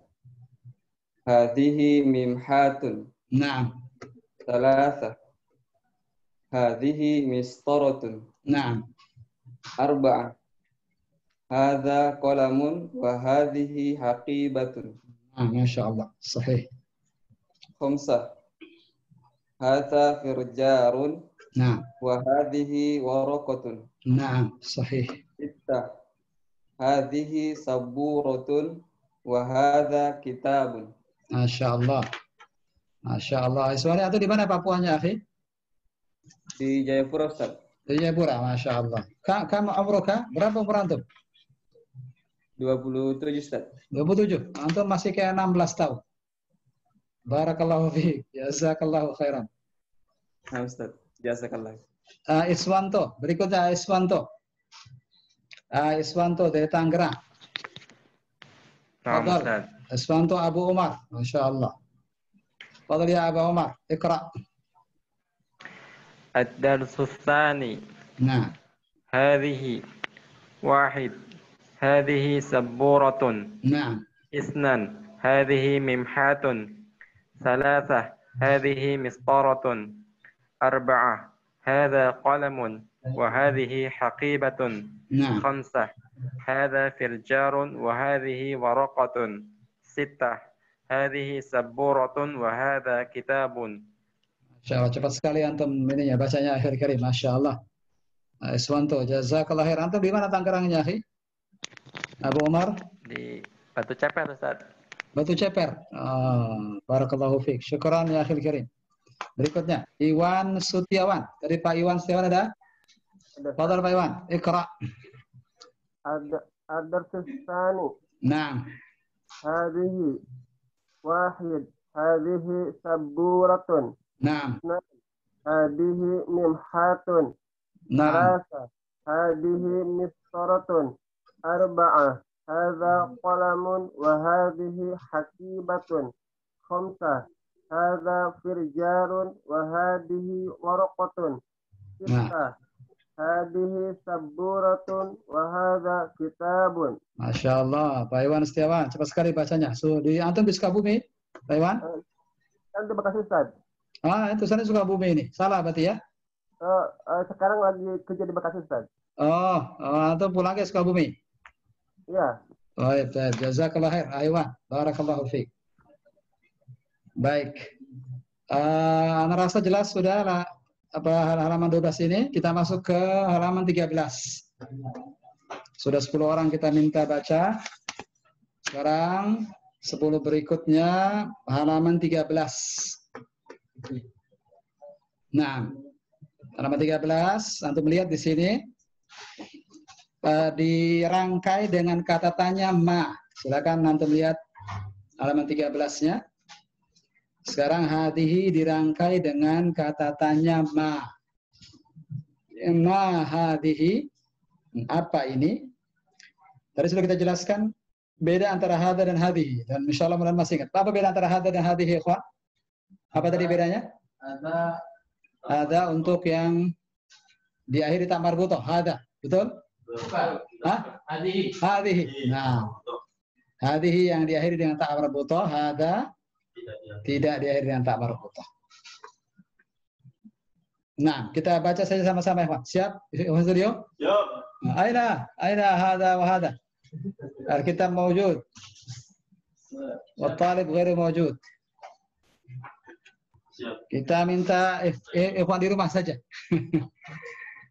Hadhihi mimhatun. Naam. Thalatha. Hadhihi mistaratun. Naam. Arba'ah. Hadha qalamun wa hadhihi haqibatun. Masya Allah. Sahih. Khamsah. Hadha firjarun Naam. wa hadhihi waraqatun. Naam. Sahih. Sittah. Hadhihi sabburatun wa hadha kitabun. Masya Allah. Masya Allah. Aiswandi, atau di mana Papuanya, akhi? Di Jayapura, Ustaz. Di Jayapura, Masya Allah. Kamu umroh, berapa umur antum? 27, Ustaz. 27. Antum masih kayak 16 tahun. Barakallahu fiik. Jazakallahu khairan. Nah, Ustaz. Jazakallah. Iswanto. Berikutnya Iswanto. Iswanto dari Tangerang. Naam, Fadal. Ustaz. Iswanto Abu Umar. Masya Allah. Fadal ya Abu Umar. Iqra. Ad-darsus tsani. Nah. Hadhihi. Wahid. Hadhihi sabburatun. Nah. Isnan. Hadhihi mimhatun. Thalathah. Hadhihi mistaratun. Arba'ah. Hadha qalamun. Wa hadhihi haqibatun. Nah. Khamsah. Hadha firjarun. Wa hadhihi waraqatun. Sittah. Hadhihi sabburatun. Wa hadha kitabun. Masya Allah. Cepat sekali antum ininya bacanya akhir karim. Masya Allah. Iswanto. Jazakallah khair. Antum di mana Tangerangnya, akhi? Abu Umar? Di Batu Ceper, Ustaz. Batu Ceper. Barakallahu fiik. Syukran ya akhil karim. Berikutnya, Iwan Sutiawan. Dari Pak Iwan Sutiawan ada? Fadal Pak Iwan. Iqra. Ad-darsus tsani. Naam. Hadhihi. Wahid. Hadhihi sabburatun. Naam. Hadhihi mimhatun. Naam. Thalatha. Hadhihi mistaratun. Arba'ah. Hadha qalamun wa hadhihi haqibatun. Khamsah. Hadha firjarun wa hadhihi waraqatun. Sittah. Hadhihi sabburatun wa hadha kitabun. Masya Allah. Pak Iwan Setiawan. Cepat sekali bacanya. Di antum di Sukabumi, Pak Iwan? Kan terima kasih, Ustaz. Itu sana Sukabumi ini. Salah berarti ya? Sekarang lagi kerja di Bekasi, Ustaz. Antum pulang ke Sukabumi? Iya. Baik, jazakallah khair. Iwan. Barakallahu fiik. Baik. Anak rasa jelas sudah lah, halaman 12 ini. Kita masuk ke halaman 13. Sudah 10 orang kita minta baca. Sekarang 10 berikutnya halaman 13. Nah, halaman 13 antum lihat di sini dirangkai dengan kata tanya ma. Silakan antum lihat halaman 13-nya. Sekarang hadhihi dirangkai dengan kata tanya ma. Ma hadhihi, apa ini? Tadi sudah kita jelaskan beda antara hadha dan hadhihi, dan insyaallah mudah masih ingat. Apa beda antara hadha dan hadhihi, ikhwan? Apa tadi bedanya? Hadha untuk yang diakhiri tak marbutoh, hadha. Betul? Hadhihi. Nah, hadhihi yang diakhiri dengan tak marbutoh, hadha tidak diakhiri dengan tak marbutoh. Nah, kita baca saja sama-sama, ikhwan. Siap? Ikhwan studio? Siap. Aina hadha wa hadha. Alkitab mawjud. Wa talib ghairu mawjud. Kita minta ikhwan di rumah saja.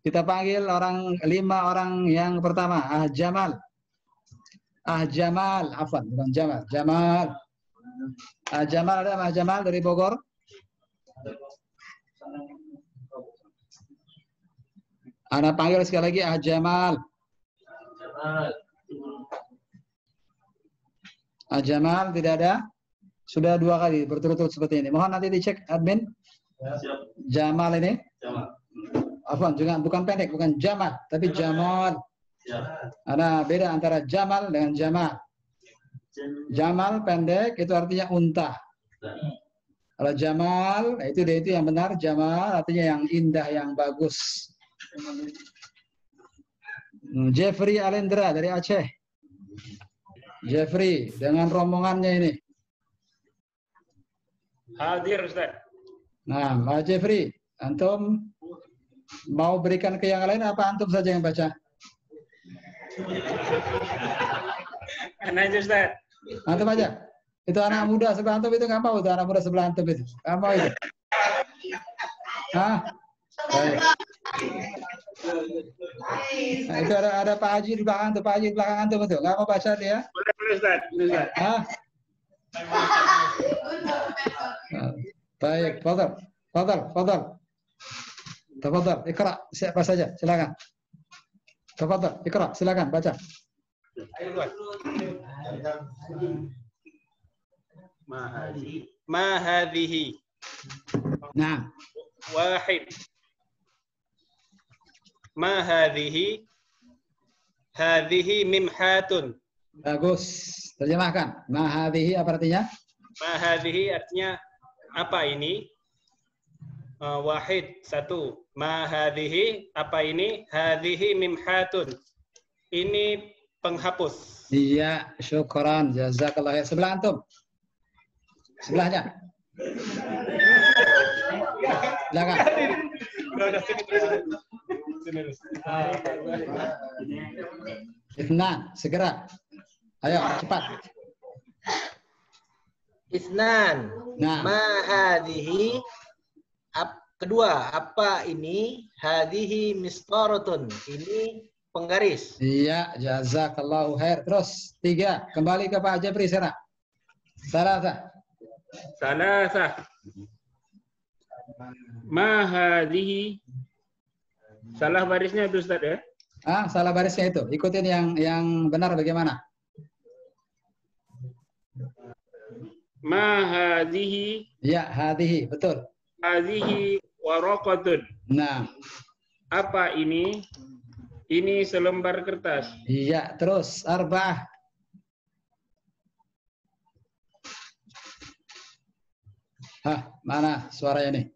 Kita panggil 5 orang yang pertama. Jamal. Jamal, afwan, bukan Jamal. Jamal. Jamal ada Jamal dari Bogor? Ana panggil sekali lagi Jamal. Jamal tidak ada. Sudah 2 kali berturut-turut seperti ini. Mohon nanti dicek admin. Jamal ini. Afwan, juga bukan pendek, bukan Jamal, tapi Jamal. Ada beda antara jamal dengan jamal. Jamal pendek itu artinya unta. Kalau jamal itu dia itu yang benar. Jamal artinya yang indah, yang bagus. Jeffrey Alendra dari Aceh. Jeffrey dengan rombongannya ini. Hadir Ustaz. Nah, Pak Jeffrey, antum mau berikan ke yang lain apa antum saja yang baca? Anak Ustaz. Antum aja. Itu anak muda sebelah antum itu nggak mau, itu anak muda sebelah antum itu. Nggak mau itu. Hah? Baik. Nah, itu ada Pak Haji di belakang antum, Pak Haji di belakang antum itu. Nggak mau baca dia? Boleh Ustaz. Hah? Baik, fadal. Tafadhal, ikra, siapa saja, silakan. Tafadhal, ikra, silakan baca. Ma hadhihi. Nah, Wahid. Ma hadhihi. Hadhihi mimhatun. bagus. Terjemahkan. Ma hadhihi apa artinya? Ma hadhihi artinya apa ini? Wahid, satu. Ma hadhihi, apa ini? Hadhihi mimhatun. Ini penghapus. Iya, syukran. Jazakallah khair. Sebelah antum. Sebelahnya. Silakan. Ifnan, segera. Ayo, cepat. Isnan. Nah. Ma hadhihi. Kedua, apa ini? Hadhihi mistaratun. Ini penggaris. Iya, jazakallahu khair. Terus, 3. Kembali ke Pak Jabri sekarang. Salasa. Ma hadhihi. Salah barisnya itu Ustaz ya? Salah barisnya itu. Ikutin yang benar bagaimana? Ma hadhihi. Ya, hadhihi, betul. Hadhihi waraqatun. Nah. Apa ini? Ini selembar kertas. Iya, terus arba'ah. Mana suaranya nih?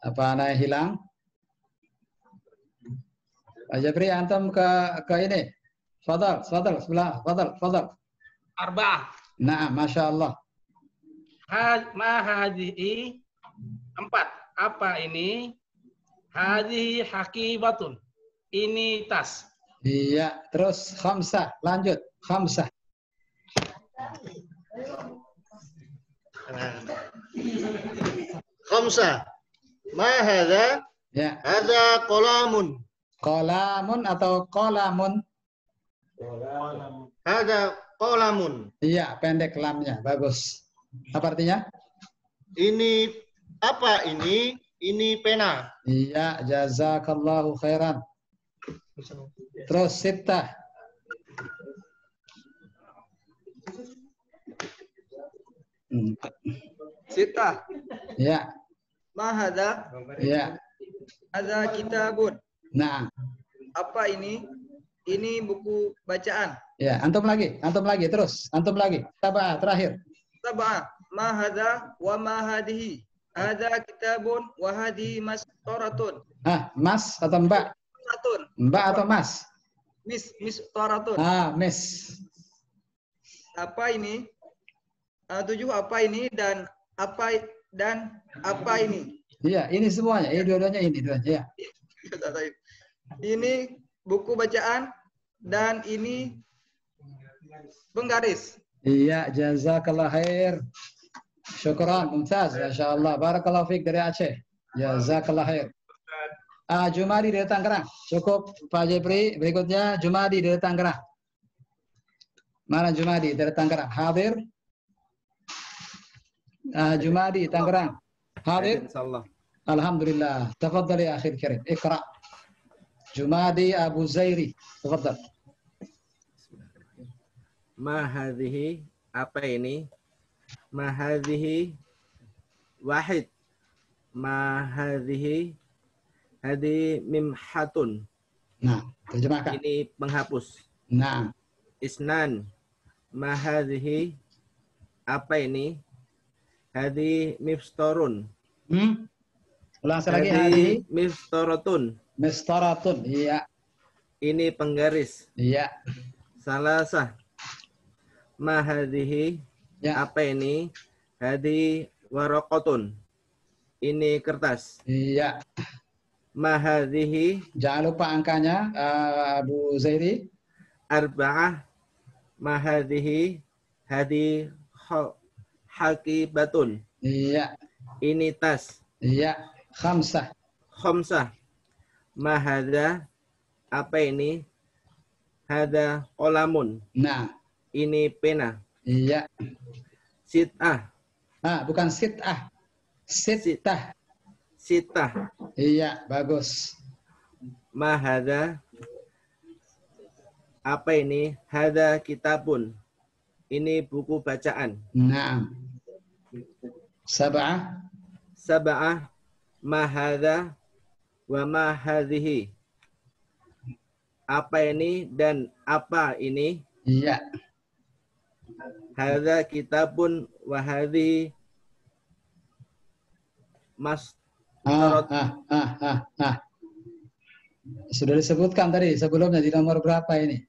Apa anak hilang? Pak Jabri, antum ke ini. Fadal, sebelah. Fadal. Arba'ah. Nah, Masya Allah. Ma hadhihi. 4. Apa ini? Hadhihi haqibatun. Ini tas. Iya, terus khamsah. Lanjut, khamsah. Khamsah. Ma hadha? Ya. Hadha qalamun. Qalamun atau qalamun? Hadha qalamun. Iya, pendek lamnya. Bagus. Apa artinya? Ini apa ini? Ini pena. Iya, jazakallahu khairan. Terus sittah. Sita. Ya. Ma hadza? Ya. Hadza kitabun. Nah. Apa ini? Ini buku bacaan. Ya, antum lagi, terus, antum lagi. Tabah terakhir. Tabah. Ma hadza wa ma hadhihi. Hadza kitabun wa hadhihi mastaratun. Mas atau mbak? Mbak atau mas? Mistaratun. Miss. Apa ini? 7 apa ini dan apa ini? Iya, ini semuanya. Ini dua-duanya ini. Ya. Ini buku bacaan dan ini penggaris. Iya, jazakallah khair. Syukran, mumtaz. Masyaallah. Barakallahu fiik dari Aceh. Jazakallah khair. Jumadi dari Tangerang. Cukup Pak Jepri. Berikutnya Jumadi dari Tangerang. Mana Jumadi dari Tangerang? Hadir. Jumadi Tangerang. Hadir. Insyaallah. Alhamdulillah. Tafadhal ya akhir karim. Iqra. Jumadi Abu Zairi. Tafadhal. Ma hadhihi, apa ini? Ma hadhihi wahid. Ma hadhihi hadi mimhatun. Nah, terjemahkan. Ini penghapus. Nah. Isnan. Ma hadhihi. Apa ini? Hadi miftarun. Ulang sekali lagi. Hadi miftaratun. Miftaratun. Iya. Ini penggaris. Iya. Salasah. Ma hadhihi. Ya. Apa ini? Hadi waraqatun. Ini kertas. Iya. Ma hadhihi. Jangan lupa angkanya, Abu Zairi. Arba'ah. Ma hadhihi. Hadi haqibatun. Iya. Ini tas. Iya. Khamsah. Khamsah. Ma hadha. Apa ini? Hada qalamun. Nah. Ini pena. Iya. Sit'ah. Bukan sit'ah. Sit'ah. Sit'ah. Iya, bagus. Ma hadha. Apa ini? Hada kitabun. Ini buku bacaan. Naam. Sab'ah. Sab'ah. Ma hadha wa ma hadhihi. Apa ini dan apa ini? Iya. Hadza kitabun wa hadhihi mas. Sudah disebutkan tadi sebelumnya di nomor berapa ini?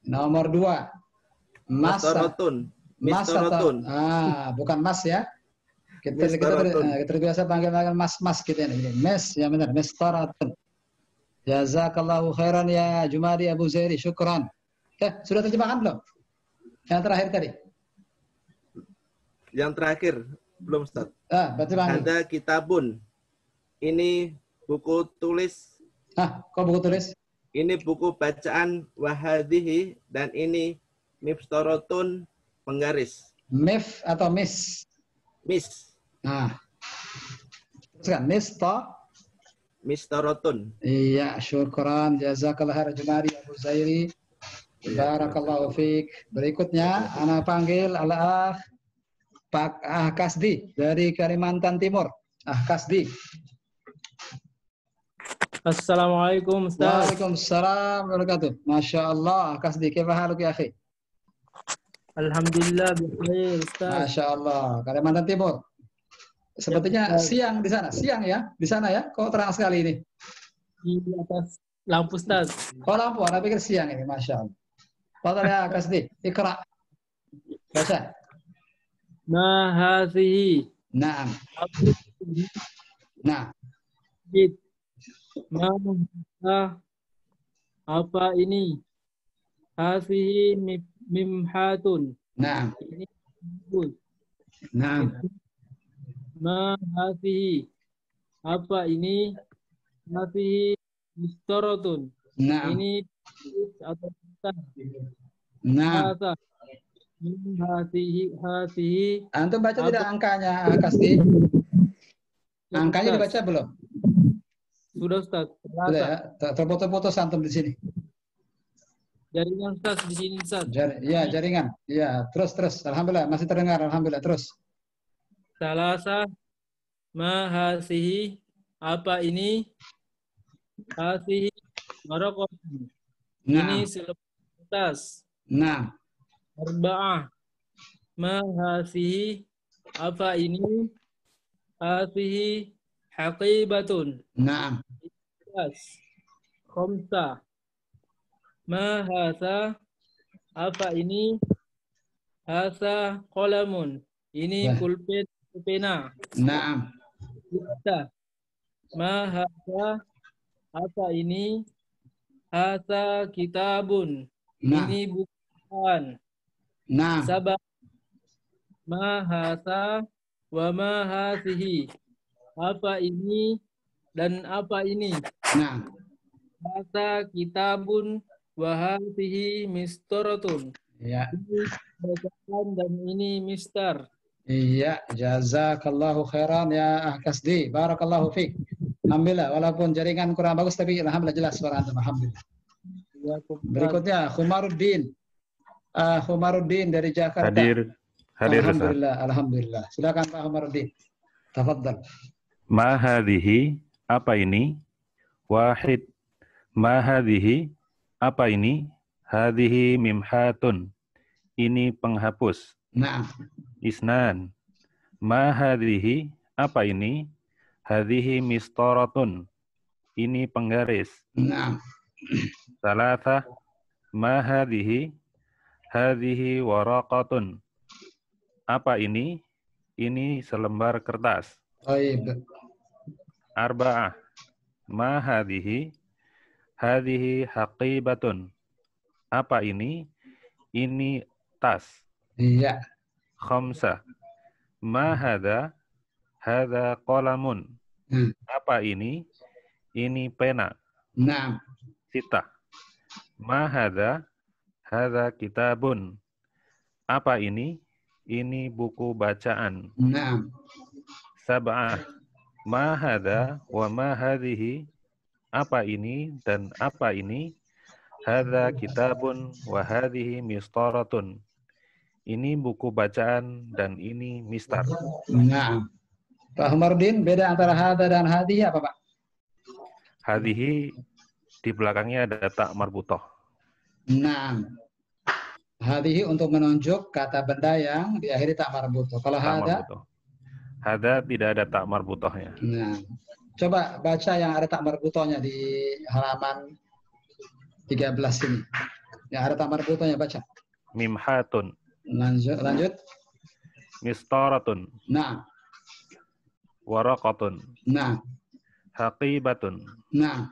Nomor 2. Mastaratun. Mastaratun. Bukan mas ya. Kita terbiasa panggil mas kita ini. Mes, ya benar, mastaratun. Jazakallahu khairan ya Jumadi Abu Zairi, syukran. Sudah terjemahkan belum? Yang terakhir tadi. Yang terakhir belum, Ustaz. Berarti ada kitabun. Ini buku tulis. Kok buku tulis? Ini buku bacaan wahadihi dan ini miftaratun penggaris. Mif atau mis? Mis. Teruskan Mistaratun. Iya, syukran. Jazakallah khairan Jumadi Abu Zairi. Barakallahu fiik. Berikutnya, ana panggil al-akh Pak Kasdi dari Kalimantan Timur. Kasdi. Assalamualaikum Ustaz. Waalaikumsalam warahmatullahi wabarakatuh. Masya Allah. Kasdi, kaifa haluk ya akhi? Alhamdulillah bikhair Ustaz. Masya Allah. Kalimantan Timur. Sepertinya siang di sana. Siang ya? Di sana ya? Kok terang sekali ini? Di atas lampu Ustaz. Oh lampu, Anda pikir siang ini. Masya Allah. Fadal ya Kasdi. Ikra. Baca. Ma hadhihi. Naam. Nah. Ma apa ini? Hadhihi mimhatun. Naam. Ini Naam. Ma hadhihi. Apa ini? Hadhihi mistaratun. Naam. Ini atau kertas. Naam. Hadhihi. Antum baca tidak angkanya, Kasdi? Angkanya dibaca belum? Sudah Ustaz. Sudah ya? Terputus-putus antum di sini. Jaringan Ustaz di sini Ustaz. Iya, jaringan. Iya, terus. Alhamdulillah masih terdengar. Alhamdulillah, terus. Salasa ma hasihi. Apa ini? Hasihi waraqatun. Ini selepas. Nah. Arba'ah. Ma hasihi. Apa ini? Hasihi haqibatun. Nah. Khamsah. Ma hasa. Apa ini? Hasa qalamun. Ini pulpen pena. Naam. Ma hasa. Apa ini? Hasa kitabun. Ini bukan. Nah. Sabah. Ma hasa wa ma hasihi. Apa ini dan apa ini? Nah. Hasa kitabun wa hasihi mistaratun. Ya. Ini bacaan dan ini mistar. Iya, jazakallahu khairan ya Kasdi. Barakallahu fiik. Alhamdulillah, walaupun jaringan kurang bagus tapi alhamdulillah jelas suara antum. Alhamdulillah. Berikutnya Khumaruddin. Khumaruddin dari Jakarta. Hadir. Alhamdulillah, alhamdulillah. Silakan Pak Khumaruddin. Tafadhal. Ma hadhihi, apa ini? Wahid. Ma hadhihi, apa ini? Hadhihi mimhatun, ini penghapus. Naam. Isnan. Ma hadhihi, apa ini? Hadhihi mistoratun, ini penggaris. Naam. Salatha. Ma hadhihi? Hadhihi waraqatun, apa ini? Ini selembar kertas. Baik. Arba'ah. Ma hadhihi? Hadhihi haqibatun, apa ini? Ini tas. Iya. Khamsah. Ma hadha? Hadha qalamun, apa ini? Ini pena. Naam. Sitah. Ma hadha? Hadha kitabun, apa ini? Ini buku bacaan. Naam. Sab'ah. Ma hadha wa ma hadhihi, apa ini dan apa ini? Hadha kitabun wa hadhihi mistaratun, ini buku bacaan dan ini mistar. Naam. Pak Humardin, beda antara hadha dan hadhihi apa, Pak? Hadhihi di belakangnya ada tak marbutoh. Naam. Hadhihi untuk menunjuk kata benda yang diakhiri tak marbutoh. Kalau hadha? Hadha tidak ada tak marbutohnya. Nah, coba baca yang ada tak marbutohnya di halaman 13 ini. Yang ada tak marbutohnya, baca. Mimhatun. Lanjut. Mistaratun. Nah. Waraqatun. Nah. Haqibatun. Nah.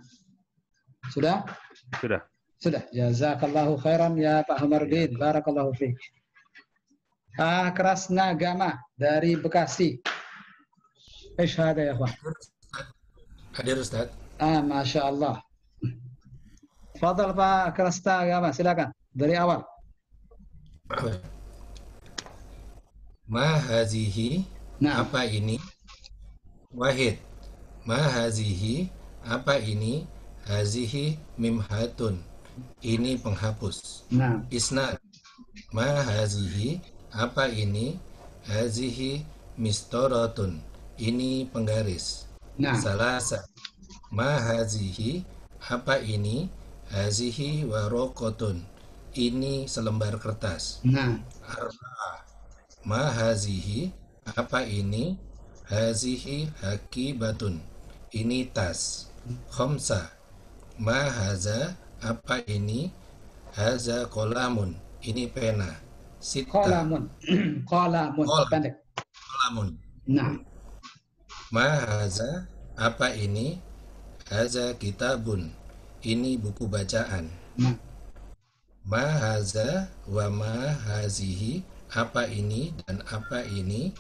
Sudah? Sudah. Sudah. Jazakallahu khairan ya Pak Humardin. Barakallahu fiik. Krasnagama dari Bekasi. Ishada ya, Pak. Hadir, Ustaz. Masya Allah. Fadal Pak Krasnagama, silakan. Dari awal. Ma hazihi, nah. Apa ini? Wahid. Ma hazihi, apa ini? Hazihi mimhatun, ini penghapus. Nah. Isnad. Ma hazihi, apa ini? Hazihi mistoratun, ini penggaris. Nah. Salasa. Ma hazihi, apa ini? Hazihi waraqatun, ini selembar kertas. Nah. Arba'ah. Ma hazihi, apa ini? Hazihi haqibatun, ini tas. Khamsa. Ma haza, apa ini? Haza qalamun, ini pena. Sita. Qalamun. Qalamun. Pendek. Qalamun. Nah. Ma haza, apa ini? Haza kitabun, ini buku bacaan. Nah. Ma haza wa ma hazihi, apa ini dan apa ini?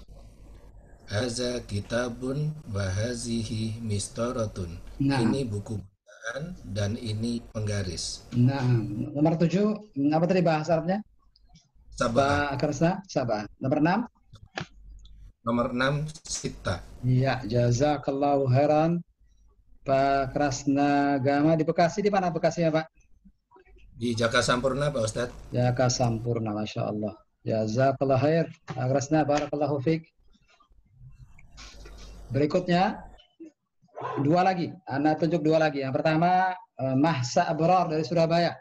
Haza kitabun wa hazihi mistaratun, nah. ini buku bacaan dan ini penggaris. Nah, nomor 7, apa tadi bahasa Arabnya? Sabah. Pak Krasna, Sabah. Nomor 6? Nomor 6, Sita. Iya, jazakallahu khairan. Pak Krasnagama di Bekasi, di mana Bekasi ya, Pak? Di Jaka Sampurna, Pak Ustadz. Jaka Sampurna, Masya Allah. Jazakallah khair. Pak Krasna, barakallahu fiik. Berikutnya, 2 lagi. Anda tunjuk 2 lagi. Yang pertama, Mahsa Abrar dari Surabaya.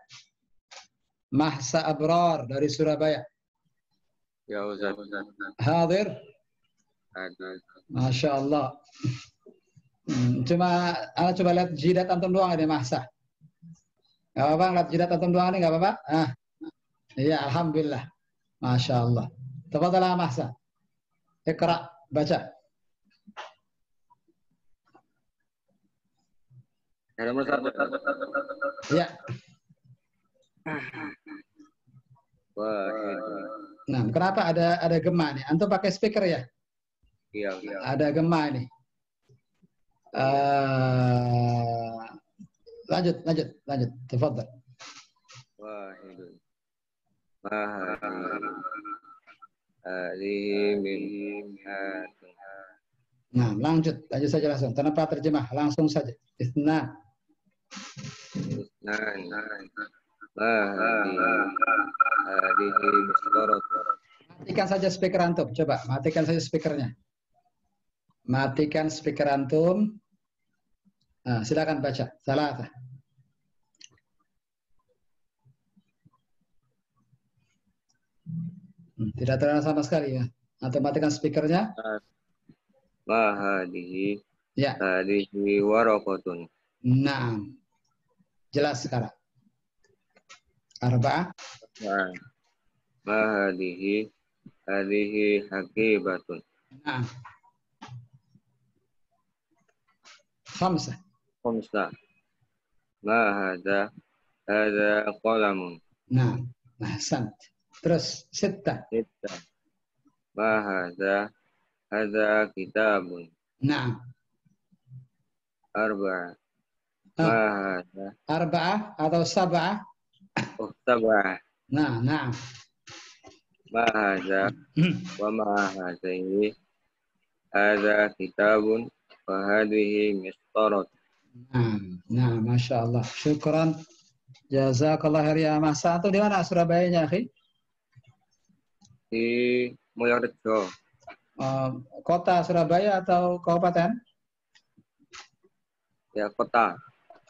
Mahsa Abrar dari Surabaya. Ya Ustaz. Hadir. Hadir. Masya Allah. Cuma, Anda coba lihat jidat antum doang ini Mahsa. Gak apa-apa, lihat jidat antum doang ini, gak apa-apa? Iya, Alhamdulillah. Masya Allah. Tafadhalah Mahsa. Iqra, baca. Nomor 1. Ya. Nah, kenapa ada gema nih? Antum pakai speaker ya? Iya. Ada gema nih. Lanjut. Tafadhal. Wahidun. Nah, lanjut saja langsung. Tanpa terjemah, langsung saja. Isna. Matikan saja speaker antum. Coba, matikan saja speakernya. Matikan speaker antum. Nah, silakan baca. Salatah. Tidak terdengar sama sekali ya. Atau matikan speakernya. Ma hadhihi. Ya. Hadhihi waraqatun. Nah, jelas sekarang. Arba'ah. Ma hadhihi. Hadhihi haqibatun. Nah. Khamsah. Ma hadha. Hadha qalamun. Nah, ahsant. Terus sittah. Ma hadha. Hadha kitabun. Nah. Arba'ah. Ma hadha. Arba'ah atau sab'ah? Oh, sab'ah. Nah. Ma hadha wa ma hadhihi. Hadha kitabun wa hadhihi mistarat. Nah, Masya Allah. Syukran. Jazakallah khair ya Mas. Atau di mana Surabayanya, akhi? Di Mulyorejo. Kota Surabaya atau kabupaten? Ya, kota.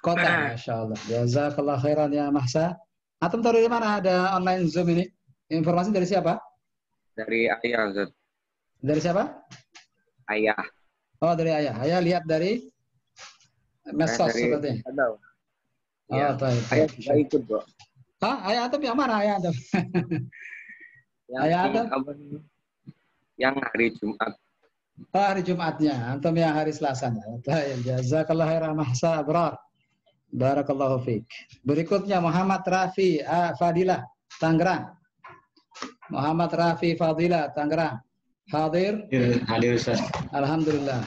Kota, Masya Allah. Jazakallah khairan ya Mahsa. Antum tahu dari mana ada online Zoom ini? Informasi dari siapa? Dari ayah, Ustaz. Dari siapa? Ayah. Oh, dari ayah. Ayah lihat dari medsos sepertinya. Ya. Baik. Ayah juga ikut, Bro. Ayah antum yang mana ayah antum? Ayah antum? Yang hari Jumat. Oh, hari Jumatnya. Antum yang hari Selasa. Jazakallah khairan Mahsa Abrar. Barakallahu fiik. Berikutnya Muhammad Rafi Fadilah, Tangerang. Muhammad Rafi Fadilah, Tangerang. Hadir? Ya, hadir Ustaz. Alhamdulillah.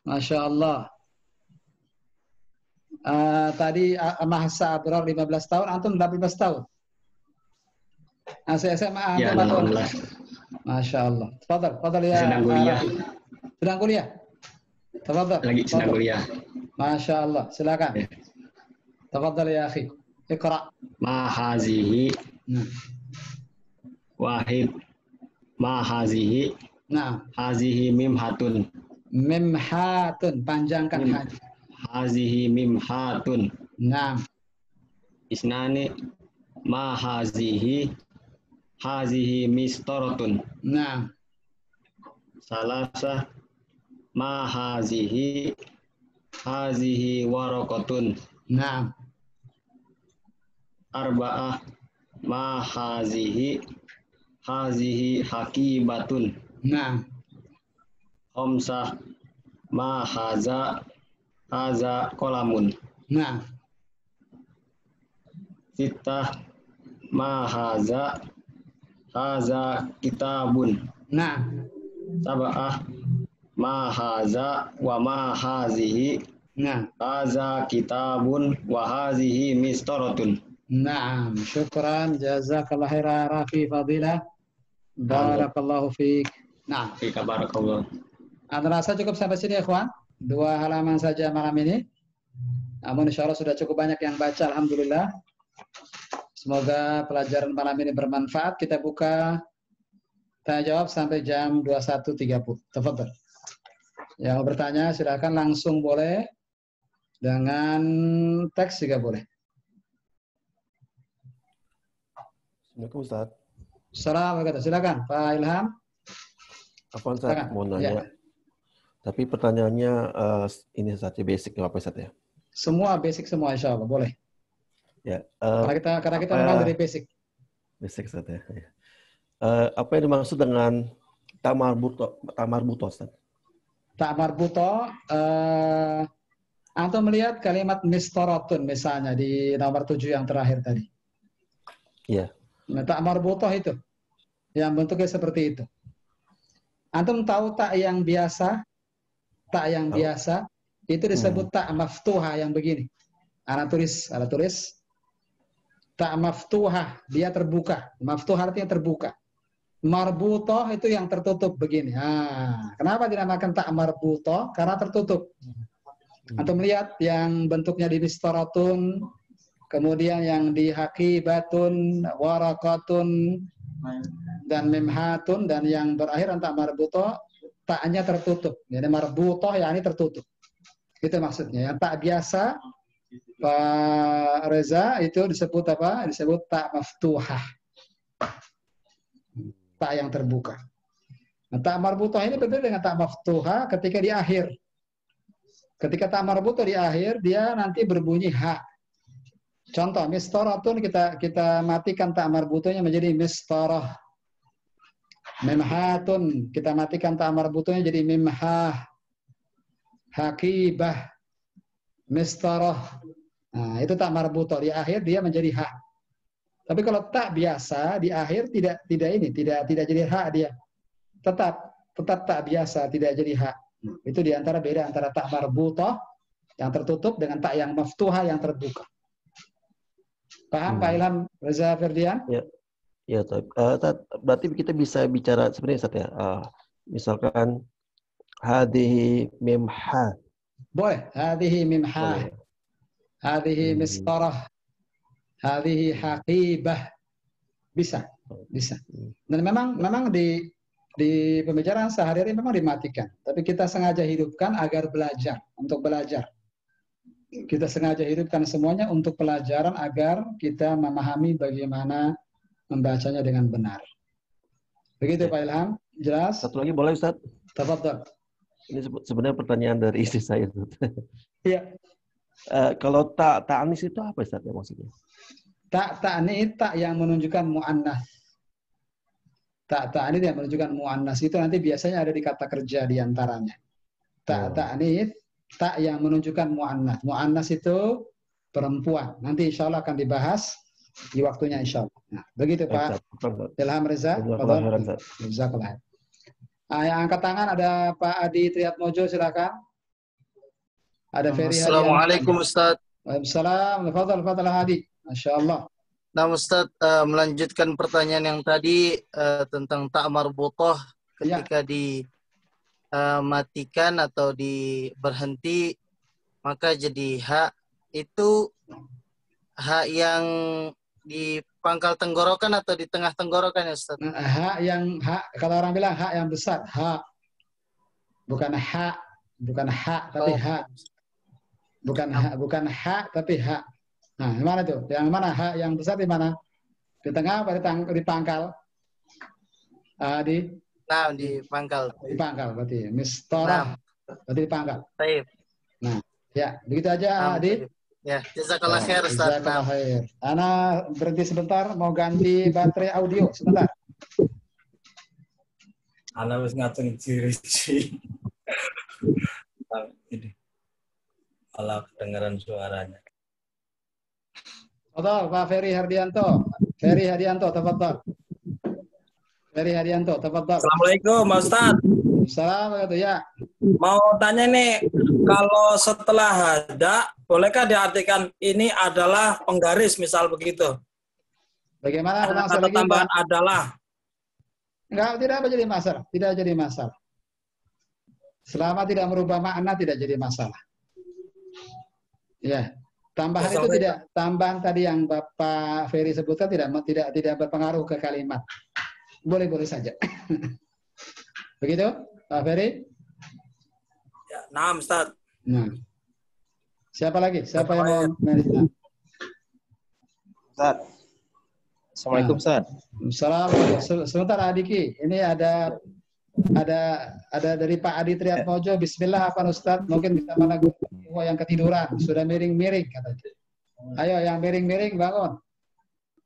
Masya Allah. Tadi Mahsa Abrar 15 tahun, antum 18 tahun. Masih SMA Ya, antum? 18. Masya Allah. Tafadhal ya. Sedang kuliah. Sedang kuliah? Tafadhal. Lagi sedang kuliah. Masya Allah. Silakan. Tafadhal ya akhi. Iqra. Ma hazihi. Wahid. Ma hazihi. Nah. Hazihi mimhatun. Mimhatun. Panjangkan haji. Hazihi mimhatun. Nah. Isnani. Ma hazihi. Hazihi mistaratun. Nah. Salasa. Ma hazihi. Hazihi waraqatun. Nah. Arba'ah. Ma hazihi. Hazihi haqibatun. Nah. Khamsah. Ma haza. Haza qalamun. Nah. Sittah. Ma haza. Haza kitabun. Nah. Sab'ah. Ma haza wa ma hazihi. Nah. Haza kitabun wa hazihi mistaratun. Naam, syukran, jazakallah khairan Rafi Fadilah. Barakallahu fiik. Nah, Fika barakallah. Anda rasa cukup sampai sini ya, kawan? 2 halaman saja malam ini. Namun insya Allah sudah cukup banyak yang baca, alhamdulillah. Semoga pelajaran malam ini bermanfaat. Kita buka tanya jawab sampai jam 21.30. Tafadhal. Yang mau bertanya silakan langsung boleh, dengan teks juga boleh. Assalamualaikum Ustaz. Assalamualaikum. Silakan Pak Ilham. Apa Ustaz mau nanya? Ya. Tapi pertanyaannya ini saja basic apa Ustaz ya? Semua basic semua insya Allah boleh. Ya. Karena kita memang dari basic. Basic Ustaz ya. Apa yang dimaksud dengan tamarbuto Ustaz? Tamarbuto, antum melihat kalimat mistaratun misalnya di nomor 7 yang terakhir tadi. Iya. Nah, tak marbutoh itu yang bentuknya seperti itu. Antum tahu tak yang biasa? Tak yang biasa itu disebut tak maftuha yang begini. Ana tulis tak maftuha, dia terbuka. Maftuha artinya terbuka. Marbutoh itu yang tertutup begini. Kenapa dinamakan tak marbutoh? Karena tertutup. Antum lihat yang bentuknya di mistaratun, kemudian yang di haqibatun, warakatun, dan mimhatun, dan yang berakhir tak marbutoh, taknya tertutup. Jadi marbutoh yang ini tertutup. Itu maksudnya. Yang tak biasa, Pak Reza, itu disebut apa? Disebut tak maftuhah. tak yang terbuka. Nah, tak marbutoh ini berbeda dengan tak maftuha ketika di akhir. Ketika tak marbutoh di akhir, dia nanti berbunyi ha. Contoh, mistoratun kita matikan tak marbutohnya menjadi mistorah. Memhatun, kita matikan tak marbutohnya jadi mimhah. Hakibah, mistorah. Nah, itu tak marbutoh. Di akhir dia menjadi ha. Tapi kalau tak biasa, di akhir tidak jadi ha dia. Tetap tak biasa, tidak jadi hak. Itu diantara beda antara tak marbutoh yang tertutup dengan tak yang maftuha yang terbuka. Paham Pak Ilham Reza Ferdian? Ya, berarti kita bisa bicara sebenarnya Ustaz ya. Misalkan hadhihi mimha. Boleh, hadhihi mimha. Hadhihi mistarah. Hadhihi haqibah. Bisa. Dan memang di pembicaraan sehari-hari memang dimatikan, tapi kita sengaja hidupkan agar untuk belajar. Kita sengaja hidupkan semuanya untuk pelajaran agar kita memahami bagaimana membacanya dengan benar. Begitu Pak Ilham, jelas? Satu lagi boleh Ustaz? Tafadhol. Ini sebenarnya pertanyaan dari istri saya. Iya. Kalau ta'anis itu apa Ustaz ya maksudnya? Ta'anis tak yang menunjukkan mu'annas. Ta'anis yang menunjukkan mu'annas itu nanti biasanya ada di kata kerja di antaranya. Ta'anis, tak yang menunjukkan mu'annas. Mu'annas itu perempuan. Nanti insya Allah akan dibahas di waktunya insya Allah. Nah, begitu Pak Ilham Reza. Jazakallah. Yang angkat tangan ada Pak Adi Triatmojo, silakan. Ada Ferry. Assalamualaikum Ustaz. Waalaikumsalam. Fadhal Hadi. Masya Allah. Nah Ustaz, melanjutkan pertanyaan yang tadi tentang tak marbutoh ketika dimatikan atau berhenti maka jadi hak, itu hak yang di pangkal tenggorokan atau di tengah tenggorokan ya Ustaz? Hak kalau orang bilang hak yang besar, hak. Bukan hak tapi hak. Bukan hak tapi hak. Nah, di mana tuh? Yang mana hak yang besar di mana? Di tengah apa di pangkal? Di pangkal. Di pangkal berarti. Mistorah. Berarti di pangkal. Baik. Nah, ya, begitu aja Adi. Ya, jazakallah khair Ustaz. Jazakallah khair. Ana berhenti sebentar mau ganti baterai audio sebentar. Ana wis ngaceng ciri-ciri. Ini. Alah kedengaran suaranya. Tafadhol Pak Ferry Hardianto. Tafadhol. Ferry Hardianto, tafadhol. Assalamualaikum Pak Ustaz. Assalamualaikum ya. Mau tanya nih, kalau setelah hada, bolehkah diartikan ini adalah penggaris misal begitu? Bagaimana? Ada kata tambahan adalah. Tidak jadi masalah. Tidak jadi masalah. Selama tidak merubah makna tidak jadi masalah. Ya. Tambahan itu tidak, tambahan tadi yang Bapak Ferry sebutkan tidak berpengaruh ke kalimat. Boleh-boleh saja. Begitu, Pak Ferry? Ya, nah, Ustaz. Nah. Siapa lagi? Siapa yang mau menanyakan? Ustaz. Assalamualaikum Ustaz. Assalamualaikum. Sebentar Adiki, ini ada dari Pak Adi Triatmojo. Bismillah apa Ustaz? Mungkin bisa menegur yang ketiduran, sudah miring-miring katanya. Ayo yang miring-miring bangun.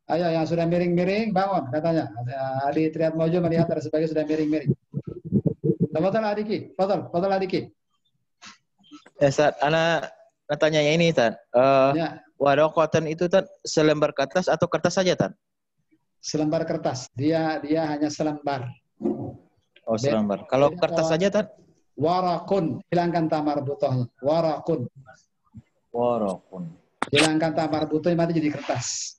Ayo yang sudah miring-miring bangun katanya. Adi Triatmojo melihat ada sebagai sudah miring-miring. Tafadhol Adiki. Tafadhol Adiki. Ya Ustaz, ana tanya ini Ustaz. Waraqatan itu Ustaz selembar kertas atau kertas saja Ustaz? Selembar kertas. Dia hanya selembar. Oh, selembar. Kalau kertas saja Ustaz? Warakun, hilangkan tamar butohnya. Warakun. Hilangkan tamar butohnya mati jadi kertas.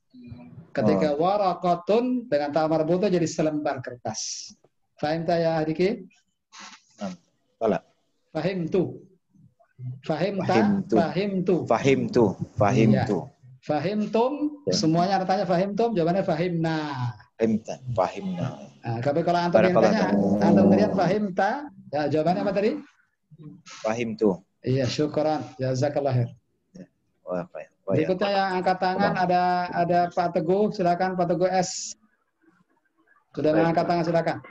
Ketika warakotun dengan tamar butoh jadi selembar kertas. Fahim tak ya Adiki? Salah. Fahim tu. Fahimtum. Semuanya artinya fahimtum, jawabannya fahimna. Fahimna. Nah, tapi kalau antum yang tanya, antum lihat fahimta, ya jawabannya apa tadi? Fahimtu. Iya, syukran. Jazakallah khair. Berikutnya yang angkat tangan ada Pak Teguh, silakan Pak Teguh S. Sudah mengangkat tangan, silakan.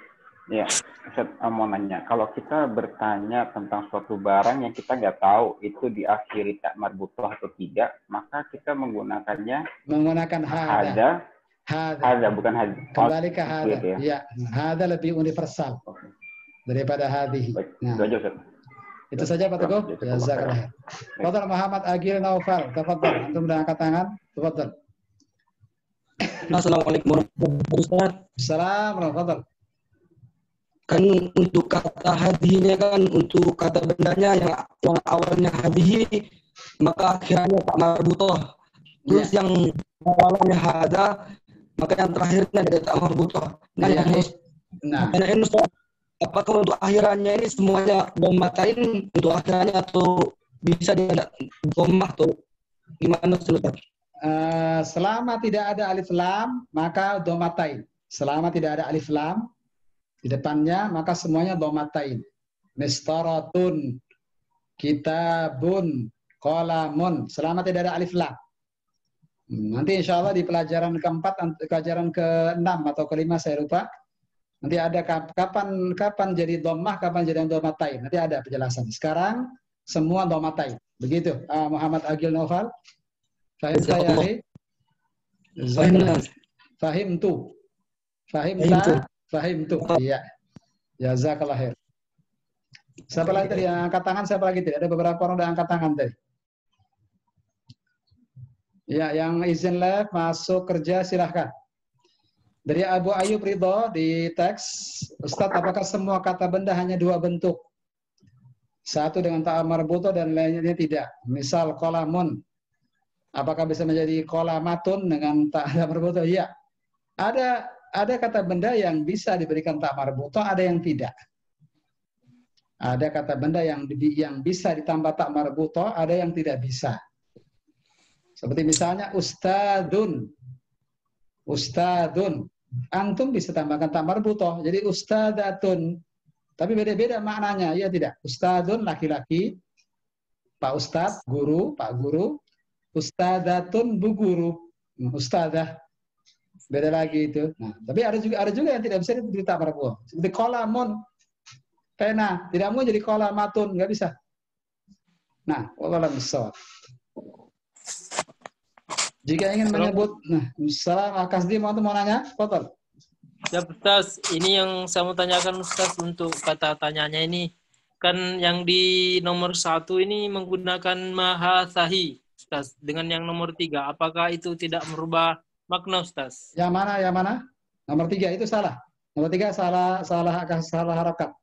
Ya, Ustaz, mau nanya, kalau kita bertanya tentang suatu barang yang kita nggak tahu itu diakhiri tak marbutoh atau tidak, maka kita menggunakannya hada, bukan hada. Kembali ke hada. Ya, hada lebih universal daripada hadhihi. Nah, itu aja, Ustaz. Itu saja Pak Teguh. Jazakallah. Fadhal Muhammad Agil Naufal, tafadhal. Antum sudah angkat tangan, tafadhal. Assalamualaikum warahmatullahi wabarakatuh. Assalamualaikum. Kan untuk kata hadihinya kan untuk kata bendanya yang awalnya hadihi maka akhirnya tak marbutoh. Terus yang awalnya hada maka yang terakhirnya tidak tak marbutoh. Nah, apakah untuk akhirannya ini semuanya domatain untuk akhirannya atau bisa tidak domah atau gimana Ustaz? Selama tidak ada alif lam maka domatain. Selama tidak ada alif lam di depannya maka semuanya domatain. Mistaratun, kitabun, qalamun. Selama tidak ada alif lam. Nanti insya Allah di pelajaran keempat, pelajaran ke-6 atau ke-5 saya lupa. Nanti ada kapan jadi dhammah, kapan jadi domatain. Nanti ada penjelasan. Sekarang semua domatain. Begitu. Muhammad Agil Naufal. Fahim saya. Fahim tu. Fahim tu. Iya. Jazakallah khair. Siapa lagi tadi yang angkat tangan? Siapa lagi tadi? Ada beberapa orang yang angkat tangan tadi. Ya, yang izin live masuk kerja silahkan. Dari Abu Ayub Ridho di teks, Ustadz, apakah semua kata benda hanya dua bentuk? Satu dengan ta marbutoh dan lainnya tidak. Misal qalamun. Apakah bisa menjadi qalamatun dengan ta marbutoh? Iya. Ada kata benda yang bisa diberikan ta marbutoh, ada yang tidak. Ada kata benda yang bisa ditambah ta marbutoh, ada yang tidak bisa. Seperti misalnya ustadun. Ustadun. Antum bisa tambahkan ta marbutoh. Jadi ustadatun. Tapi beda-beda maknanya, ya tidak. Ustadun laki-laki, Pak Ustadz, guru, Pak Guru. Ustadatun bu guru. Ustadah. Beda lagi itu. Nah, tapi ada juga yang tidak bisa diberi ta marbutoh. Seperti qalamun. Pena, tidak mau jadi qalamatun, nggak bisa. Nah, wallahu a'lam. Jika ingin menyebut, salam Kasdi mau nanya, kotor. Ya Ustaz, ini yang saya mau tanyakan Ustaz untuk kata tanyanya ini. Kan yang di nomor 1 ini menggunakan mahasahi, Ustaz. Dengan yang nomor 3, apakah itu tidak merubah makna Ustaz? Yang mana? Nomor 3 itu salah. Nomor 3 salah harakat.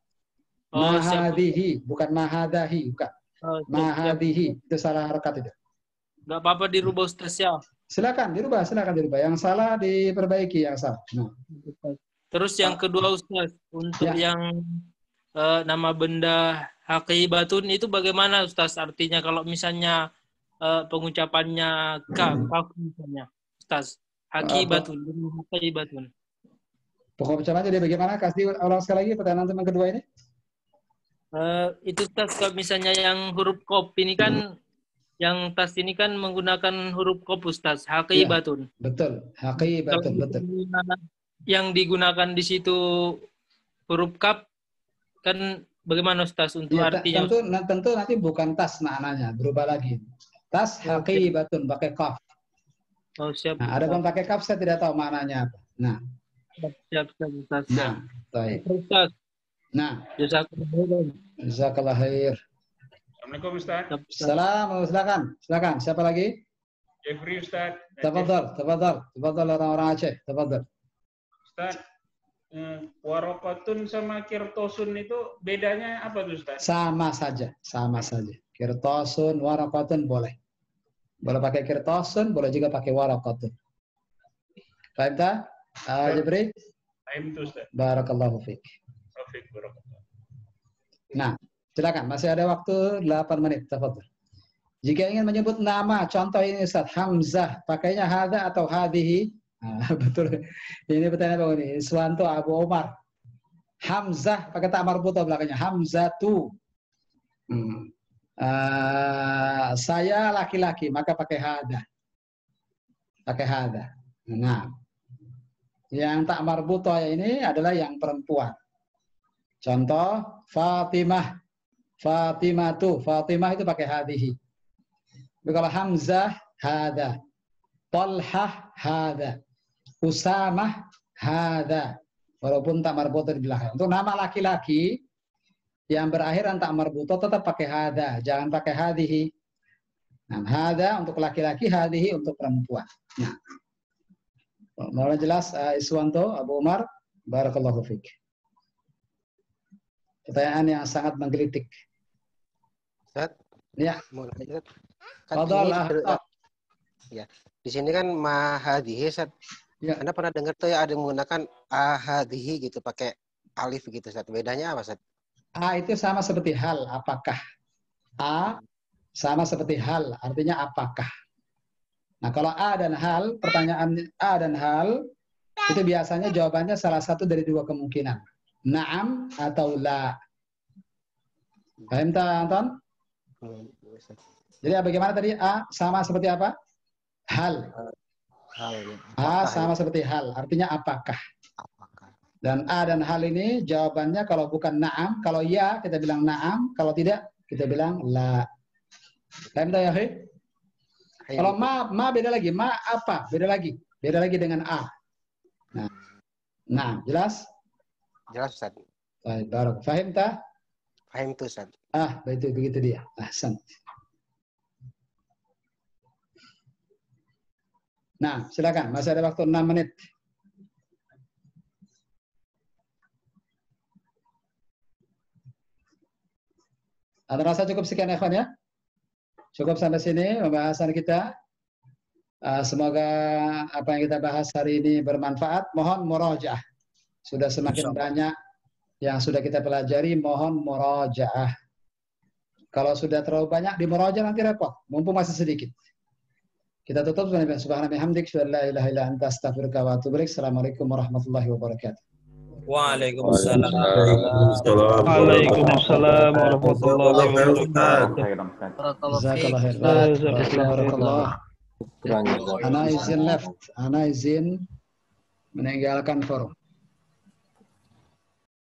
Mahadihi, bukan mahadahi, bukan. Mahadihi, itu salah harakat itu. Nggak apa-apa dirubah Ustaz ya? Silakan dirubah. Yang salah diperbaiki, yang salah. Nah. Terus yang kedua Ustaz, untuk yang nama benda haqibatun itu bagaimana Ustaz artinya kalau misalnya pengucapannya kaf misalnya Ustaz, haqibatun. Pengucapannya dia bagaimana? Kasih ulang sekali lagi pertanyaan teman kedua ini. Itu Ustaz, kalau misalnya yang huruf qaf ini kan yang tas ini kan menggunakan huruf qaf Ustaz, haqibatun. Ya, betul, haqibatun, betul. Yang digunakan di situ huruf kaf kan bagaimana Ustaz untuk ya, artinya? Tentu nanti bukan tas maknanya, berubah lagi. Tas haqibatun pakai qaf. Oh, siap. Nah, ada yang pakai qaf saya tidak tahu maknanya apa. Nah. Siap Ustaz. Nah, baik. Ustaz. Nah, jazakallah khair. Assalamualaikum Ustaz. Salam, silakan. Siapa lagi? Jeffrey Ustaz. Tafadhal orang-orang Aceh, tafadhal. Ustaz, warokotun sama kirtosun itu bedanya apa tuh Ustaz? Sama saja. Kirtosun, warokotun boleh. Boleh pakai kirtosun, boleh juga pakai warokotun. Paham tak? Jeffrey? Paham tuh Ustaz. Barakallahu fiik. Nah, silakan, masih ada waktu 8 menit. Tafadhol. Jika ingin menyebut nama, contoh ini Ustaz, Hamzah, pakainya hadza atau hadihi? Nah, betul. Ini pertanyaan Bang ini. Iswanto Abu Umar. Hamzah pakai ta marbutoh belakangnya. Hamzatu. Saya laki-laki, maka pakai hadza. Nah. Yang tak marbutoh ini adalah yang perempuan. Contoh Fatimah. Fatimah itu pakai hadhihi. Tapi kalau Hamzah hada. Talhah hada. Usamah hada. Walaupun tak marbutoh di belakang. Untuk nama laki-laki yang berakhir tak marbutoh tetap pakai hada, jangan pakai hadhihi. Nah, hada untuk laki-laki, hadhihi untuk perempuan. Nah. Mulai jelas Iswanto, Abu Umar, barakallahu fiik. Pertanyaan yang sangat menggelitik. Ustaz? Ya. Mau nanya, Ustaz. Ya. Di sini kan mahadhihi, Ustaz. Ya. Anda pernah dengar tuh ya ada yang menggunakan ahadhihi gitu pakai alif gitu, Ustaz. Bedanya apa, Ustaz? A itu sama seperti hal, apakah. A sama seperti hal, artinya apakah. Nah, kalau A dan hal, pertanyaan A dan hal, itu biasanya jawabannya salah satu dari dua kemungkinan. Naam atau la. Paham tak, Anton? Jadi bagaimana tadi? A sama seperti apa? Hal. A sama seperti hal, artinya apakah. Dan A dan hal ini jawabannya kalau bukan naam, kalau ya kita bilang naam, kalau tidak kita bilang la. Paham tak ya, Khi? Kalau ma beda lagi, ma apa? Beda lagi dengan a. Nah, jelas? Jelas, Ustaz. Baik, barak. Fahim tak? Fahim tuh, Ustaz. Begitu dia. Ahsan. Nah, silakan. Masih ada waktu 6 menit. Anda rasa cukup sekian, ikhwan ya? Cukup sampai sini pembahasan kita. Semoga apa yang kita bahas hari ini bermanfaat. Mohon murajaah. Sudah semakin banyak yang sudah kita pelajari, mohon murajaah. Kalau sudah terlalu banyak di murajaah nanti repot, mumpung masih sedikit. Kita tutup dengan subhanallah hamdik, la ilaha illa anta astaghfiruka wa atubu ilaik. Assalamualaikum warahmatullahi wabarakatuh. Waalaikumsalam. Waalaikumsalam warahmatullahi wabarakatuh. Jazakallah khair. Ana izin meninggalkan forum.